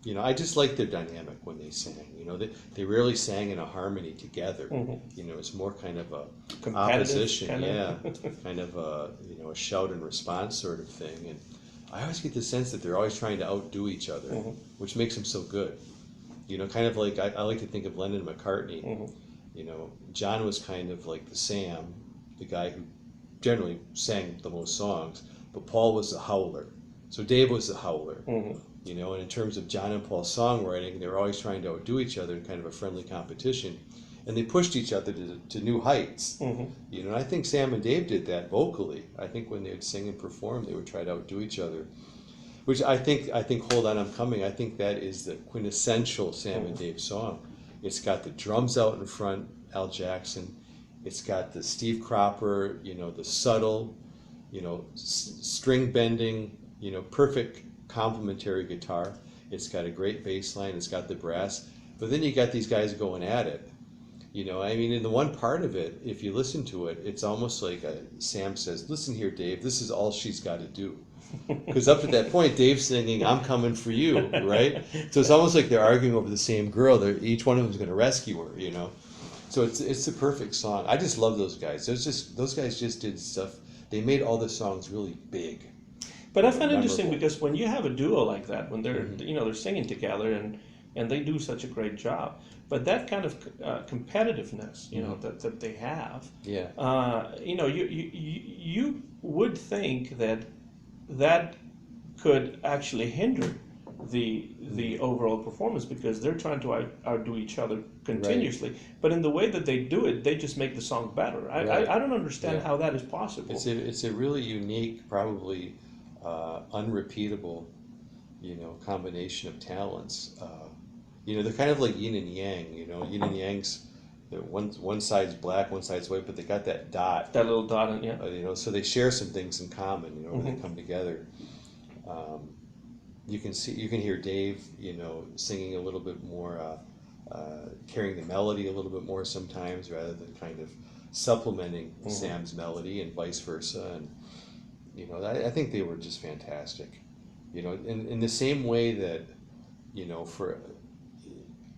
you know, I just like their dynamic when they sang. You know, they rarely sang in a harmony together. You know, it's more kind of a opposition, kind kind of a, you know, a shout and response sort of thing. And I always get the sense that they're always trying to outdo each other, which makes them so good. You know, kind of like I like to think of Lennon and McCartney. You know, John was kind of like the Sam, the guy who generally sang the most songs, but Paul was the howler. So Dave was the howler. You know, and in terms of John and Paul's songwriting, they were always trying to outdo each other in kind of a friendly competition, and they pushed each other to new heights. You know, and I think Sam and Dave did that vocally. I think when they would sing and perform, they would try to outdo each other. Which I think Hold On, I'm Coming, I think that is the quintessential Sam and Dave song. It's got the drums out in front, Al Jackson. It's got the Steve Cropper, you know, the subtle, you know, string bending, you know, perfect complementary guitar. It's got a great bass line. It's got the brass. But then you got these guys going at it. You know, I mean, in the one part of it, if you listen to it, it's almost like Sam says, "Listen here, Dave, this is all she's got to do." Because up to that point, Dave's singing, "I'm coming for you," right? So it's almost like they're arguing over the same girl. Each one of them's going to rescue her, you know? So it's the perfect song. I just love those guys. Those guys just did stuff. They made all the songs really big. But I find it interesting because when you have a duo like that, when they're you know they're singing together and they do such a great job, but that kind of competitiveness, you know, that they have, you know, you would think that could actually hinder the overall performance because they're trying to outdo each other continuously. Right. But in the way that they do it, they just make the song better. I don't understand how that is possible. It's a really unique, probably unrepeatable, you know, combination of talents. You know, they're kind of like yin and yang. You know, yin and yang's one side's black, one side's white, but they got that dot. That little dot, you know, so they share some things in common. You know, when they come together. You can hear Dave, you know, singing a little bit more, carrying the melody a little bit more sometimes, rather than kind of supplementing Sam's melody, and vice versa. And you know, I think they were just fantastic. You know, in the same way that, you know,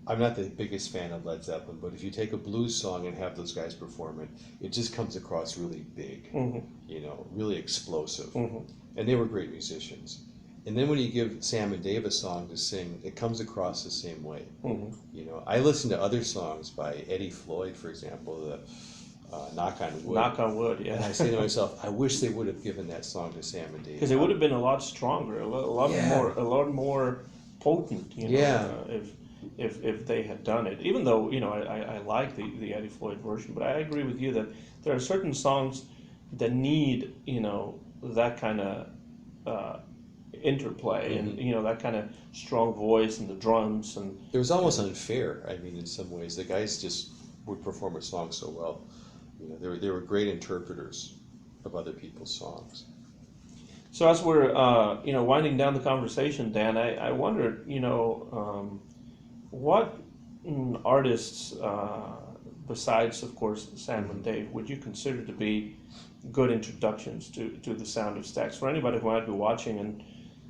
I'm not the biggest fan of Led Zeppelin, but if you take a blues song and have those guys perform it, it just comes across really big, you know, really explosive. And they were great musicians. And then when you give Sam and Dave a song to sing, it comes across the same way. You know, I listen to other songs by Eddie Floyd, for example, the Knock on Wood. Knock on Wood, yeah. And I say to myself, I wish they would have given that song to Sam and Dave. Because it would have been a lot stronger, a lot more potent, you know, if they had done it. Even though, you know, I like the Eddie Floyd version, but I agree with you that there are certain songs that need, you know, that kind of interplay and, you know, that kind of strong voice and the drums. And it was almost unfair. I mean, in some ways, the guys just would perform a song so well. You know, they were great interpreters of other people's songs. So as we're you know, winding down the conversation, Dan, I wondered, you know, what artists besides, of course, Sam and Dave would you consider to be good introductions to the sound of Stax for anybody who might be watching and,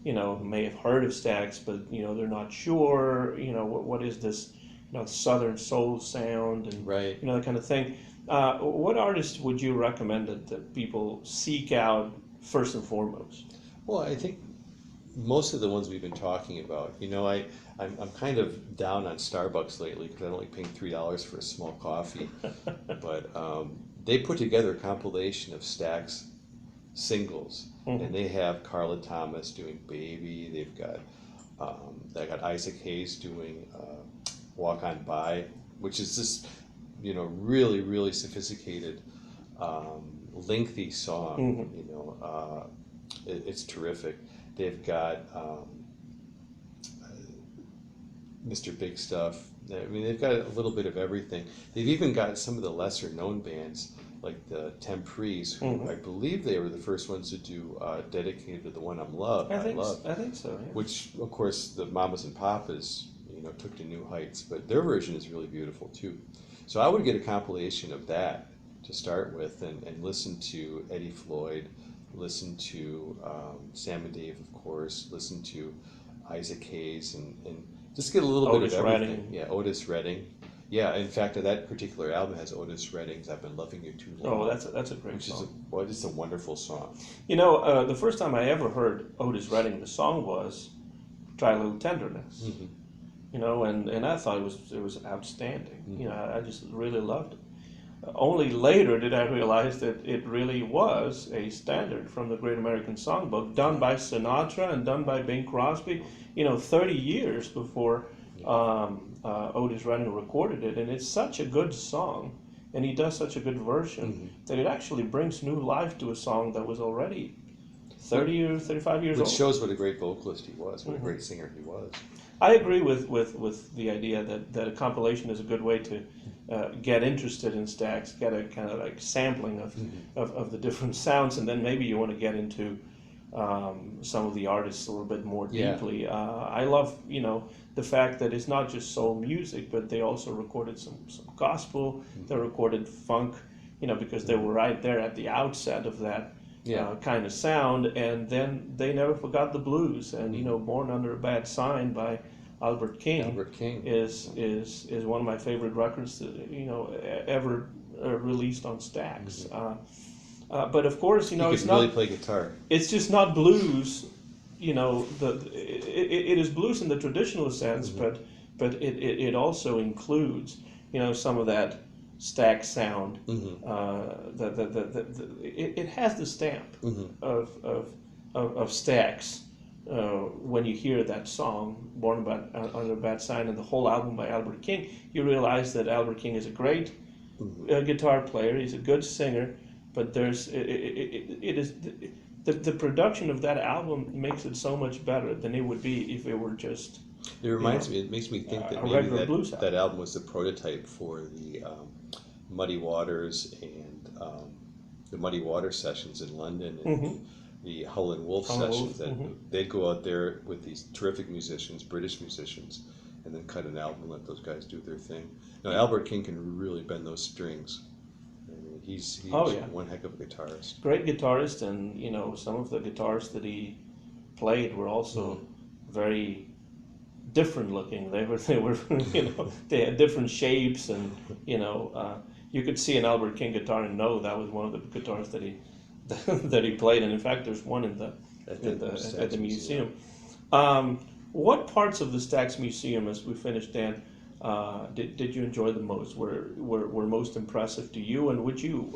you know, may have heard of Stax, but, you know, they're not sure, you know, what is this, you know, Southern soul sound and, you know, that kind of thing. What artists would you recommend that people seek out first and foremost? Well, I think most of the ones we've been talking about, you know, I'm kind of down on Starbucks lately because I don't like paying $3 for a small coffee. But they put together a compilation of Stax singles, and they have Carla Thomas doing "Baby." They've got they got Isaac Hayes doing "Walk On By," which is just, you know, really, really sophisticated, lengthy song. You know, it's terrific. They've got Mr. Big Stuff. I mean, they've got a little bit of everything. They've even got some of the lesser known bands, like the Temprees, who I believe they were the first ones to do Dedicated to the One I Love. I think so. Yeah. Which, of course, the Mamas and Papas, you know, took to new heights. But their version is really beautiful too. So I would get a compilation of that to start with, and listen to Eddie Floyd, listen to Sam and Dave, of course, listen to Isaac Hayes, and just get a little Otis bit of everything. Redding. Yeah, Otis Redding. Yeah, in fact, that particular album has Otis Redding's "I've Been Loving You Too Long." Oh, that's a great which song. is a wonderful song. You know, the first time I ever heard Otis Redding, the song was "Try a Little Tenderness." Mm-hmm. You know, and I thought it was outstanding. Mm-hmm. You know, I just really loved it. Only later did I realize that it really was a standard from the Great American Songbook, done by Sinatra and done by Bing Crosby. You know, 30 years before Otis Redding recorded it, and it's such a good song, and he does such a good version that it actually brings new life to a song that was already 30 or 35 years Which old. shows what a great vocalist he was, what a great singer he was. I agree with the idea that a compilation is a good way to get interested in Stax, get a kind of like sampling of the different sounds, and then maybe you want to get into some of the artists a little bit more deeply. I love, you know, the fact that it's not just soul music, but they also recorded some gospel, they recorded funk, you know, because they were right there at the outset of that kind of sound, and then they never forgot the blues. And you know, "Born Under a Bad Sign" by Albert King is one of my favorite records that, you know, ever released on Stax. But of course, you know, He it's could not really play guitar. It's just not blues. You know, it is blues in the traditional sense, but it also includes, you know, some of that Stax sound. It has the stamp of Stax. When you hear that song, "Born Under a Bad Sign," and the whole album by Albert King, you realize that Albert King is a great guitar player. He's a good singer, but the production of that album makes it so much better than it would be if it were just. It reminds me. It makes me think that maybe that album was the prototype for the Muddy Waters and the Muddy Waters sessions in London and the Howlin' Wolf sessions. They'd go out there with these terrific musicians, British musicians, and then cut an album and let those guys do their thing. Now, Albert King can really bend those strings. I mean, he's one heck of a guitarist. Great guitarist, and you know, some of the guitars that he played were also very different looking. They were you know, they had different shapes, and you know, you could see an Albert King guitar and know that was one of the guitars that he that he played. And in fact, there's one at the museum. What parts of the Stax Museum, as we finished, Dan, did you enjoy the most? Were most impressive to you, and would you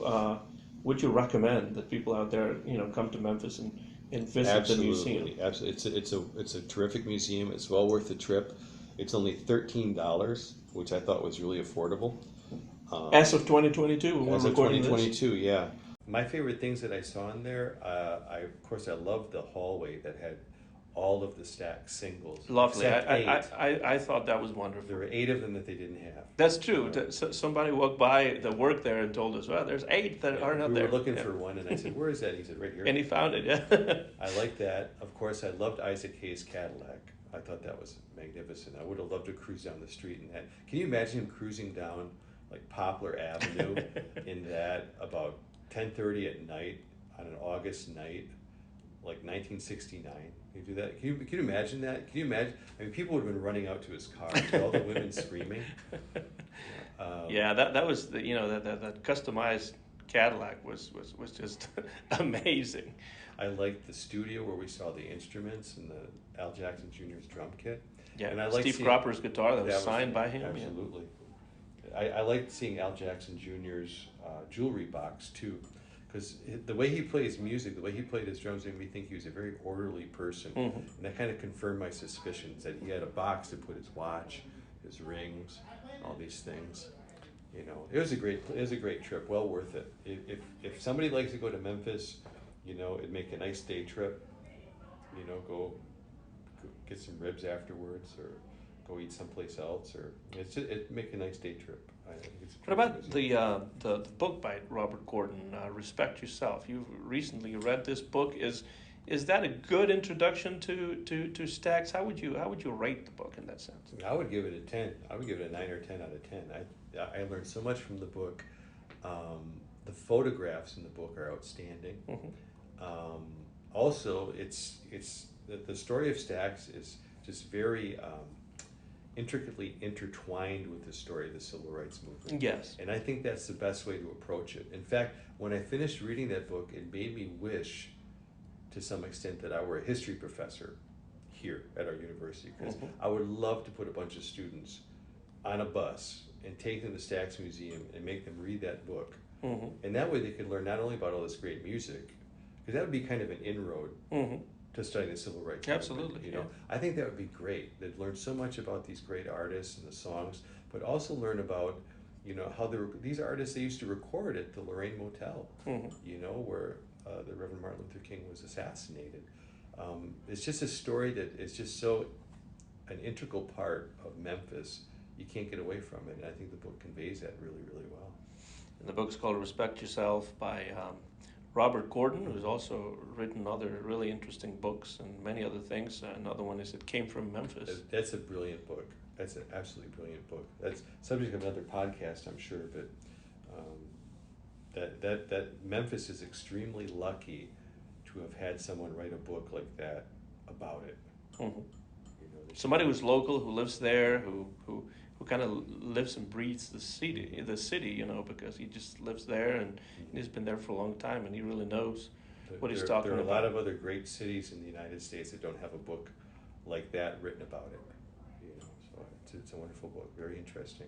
recommend that people out there, you know, come to Memphis and visit the museum? Absolutely, it's a terrific museum. It's well worth the trip. It's only $13, which I thought was really affordable. As of 2022, when as we're of recording 2022, yeah. My favorite things that I saw in there, I loved the hallway that had all of the Stax singles. Lovely. I thought that was wonderful. There were 8 of them that they didn't have. That's true. Somebody walked by the work there and told us, well, there's 8 that are not there. We were looking for one, and I said, where is that? And he said, right here. And he found it, yeah. I like that. Of course, I loved Isaac Hayes' Cadillac. I thought that was magnificent. I would have loved to cruise down the street in that. Can you imagine him cruising down like Poplar Avenue in that about 10:30 at night on an August night, like 1969? Can you do that? Can you imagine that? Can you imagine? I mean, people would have been running out to his car with all the women screaming. Yeah, that was that customized Cadillac was just amazing. I liked the studio where we saw the instruments and the Al Jackson Jr.'s drum kit. Yeah, and Steve Cropper's guitar that was signed by him. Absolutely. Yeah. I liked seeing Al Jackson Jr.'s jewelry box too, because the way he plays music, the way he played his drums, made me think he was a very orderly person, and that kind of confirmed my suspicions that he had a box to put his watch, his rings, all these things. You know, it was a great trip, well worth it. If somebody likes to go to Memphis, you know, it'd make a nice day trip. You know, go get some ribs afterwards, or go eat someplace else, or it'd make a nice day trip. I think it's a what about the book by Robert Gordon, Respect Yourself? You've recently read this book. Is that a good introduction to Stax? How would you rate the book in that sense? I would give it a 10. I would give it a 9 or 10 out of 10. I learned so much from the book. The photographs in the book are outstanding. Also, it's the story of Stax is just very intricately intertwined with the story of the civil rights movement. Yes. And I think that's the best way to approach it. In fact, when I finished reading that book, it made me wish, to some extent, that I were a history professor here at our university, because I would love to put a bunch of students on a bus and take them to Stax Museum and make them read that book. And that way they could learn not only about all this great music, because that would be kind of an inroad to studying the civil rights movement. Absolutely, You know, I think that would be great. They'd learn so much about these great artists and the songs, but also learn about, you know, how these artists, they used to record at the Lorraine Motel, you know, where the Reverend Martin Luther King was assassinated. It's just a story that is just so an integral part of Memphis. You can't get away from it, and I think the book conveys that really, really well. And the book's called Respect Yourself by Robert Gordon, who's also written other really interesting books and many other things. Another one is It Came From Memphis. That's a brilliant book. That's an absolutely brilliant book. That's subject of another podcast, I'm sure, but that Memphis is extremely lucky to have had someone write a book like that about it. You know, somebody who's local, who lives there, who kind of lives and breathes the city, you know, because he just lives there and he's been there for a long time and he really knows what he's talking about. There are a lot of other great cities in the United States that don't have a book like that written about it. You know, so it's a wonderful book, very interesting.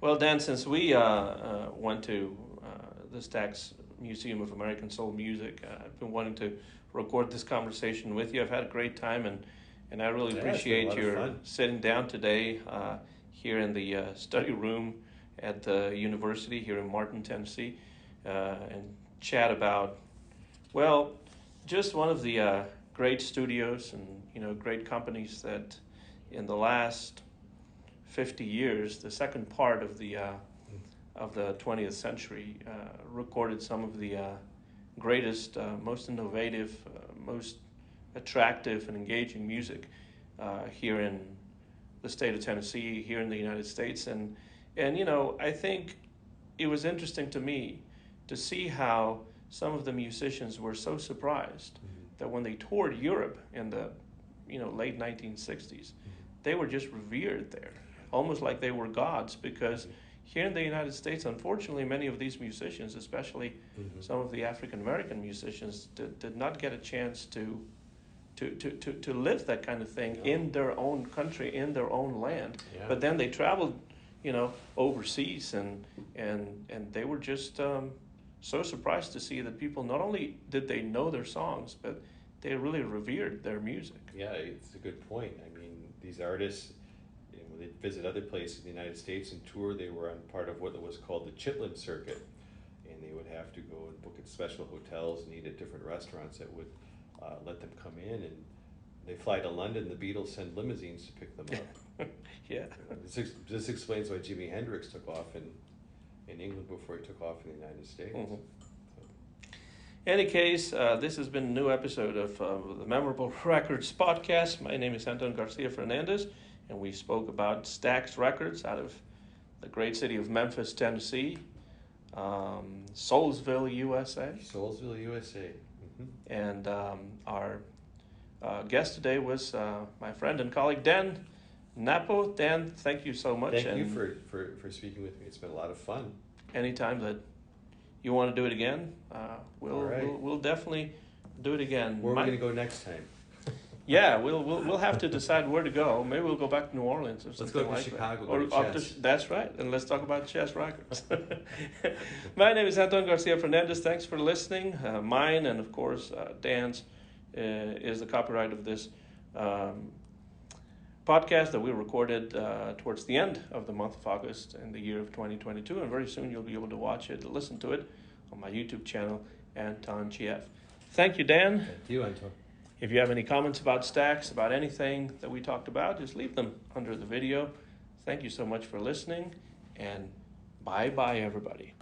Well, Dan, since we went to the Stax Museum of American Soul Music, I've been wanting to record this conversation with you. I've had a great time, and I really appreciate your sitting down today here in the study room at the university here in Martin, Tennessee, and chat about, well, just one of the great studios and, you know, great companies that in the last 50 years, the second part of the 20th century, recorded some of the greatest, most innovative, most attractive and engaging music here in the state of Tennessee, here in the United States. And you know, I think it was interesting to me to see how some of the musicians were so surprised that when they toured Europe in the, you know, late 1960s, they were just revered there, almost like they were gods, because here in the United States, unfortunately, many of these musicians, especially some of the African-American musicians, did not get a chance to live that kind of thing in their own country, in their own land. Yeah. But then they traveled, you know, overseas, and they were just so surprised to see that people, not only did they know their songs, but they really revered their music. Yeah, it's a good point. I mean, these artists, you know, when they visit other places in the United States and tour, they were on part of what was called the Chitlin circuit, and they would have to go and book at special hotels and eat at different restaurants that would let them come in, and they fly to London. The Beatles send limousines to pick them up. Yeah. This explains why Jimi Hendrix took off in England before he took off in the United States. In any case, this has been a new episode of the Memorable Records podcast. My name is Anton Garcia-Fernandez, and we spoke about Stax Records out of the great city of Memphis, Tennessee, Soulsville, USA. Soulsville, USA. And our guest today was my friend and colleague, Dan Nappo. Dan, thank you so much. Thank you for speaking with me. It's been a lot of fun. Anytime that you want to do it again, we'll definitely do it again. Where are we going to go next time? Yeah, we'll have to decide where to go. Maybe we'll go back to New Orleans or something like that. Let's go to Chicago. Or up to that's right, and let's talk about Chess Records. My name is Anton Garcia-Fernandez. Thanks for listening. Mine and of course Dan's is the copyright of this podcast that we recorded towards the end of the month of August in the year of 2022, and very soon you'll be able to watch it, listen to it on my YouTube channel, Anton GF. Thank you, Dan. Thank you, Anton. If you have any comments about Stax, about anything that we talked about, just leave them under the video. Thank you so much for listening, and bye-bye, everybody.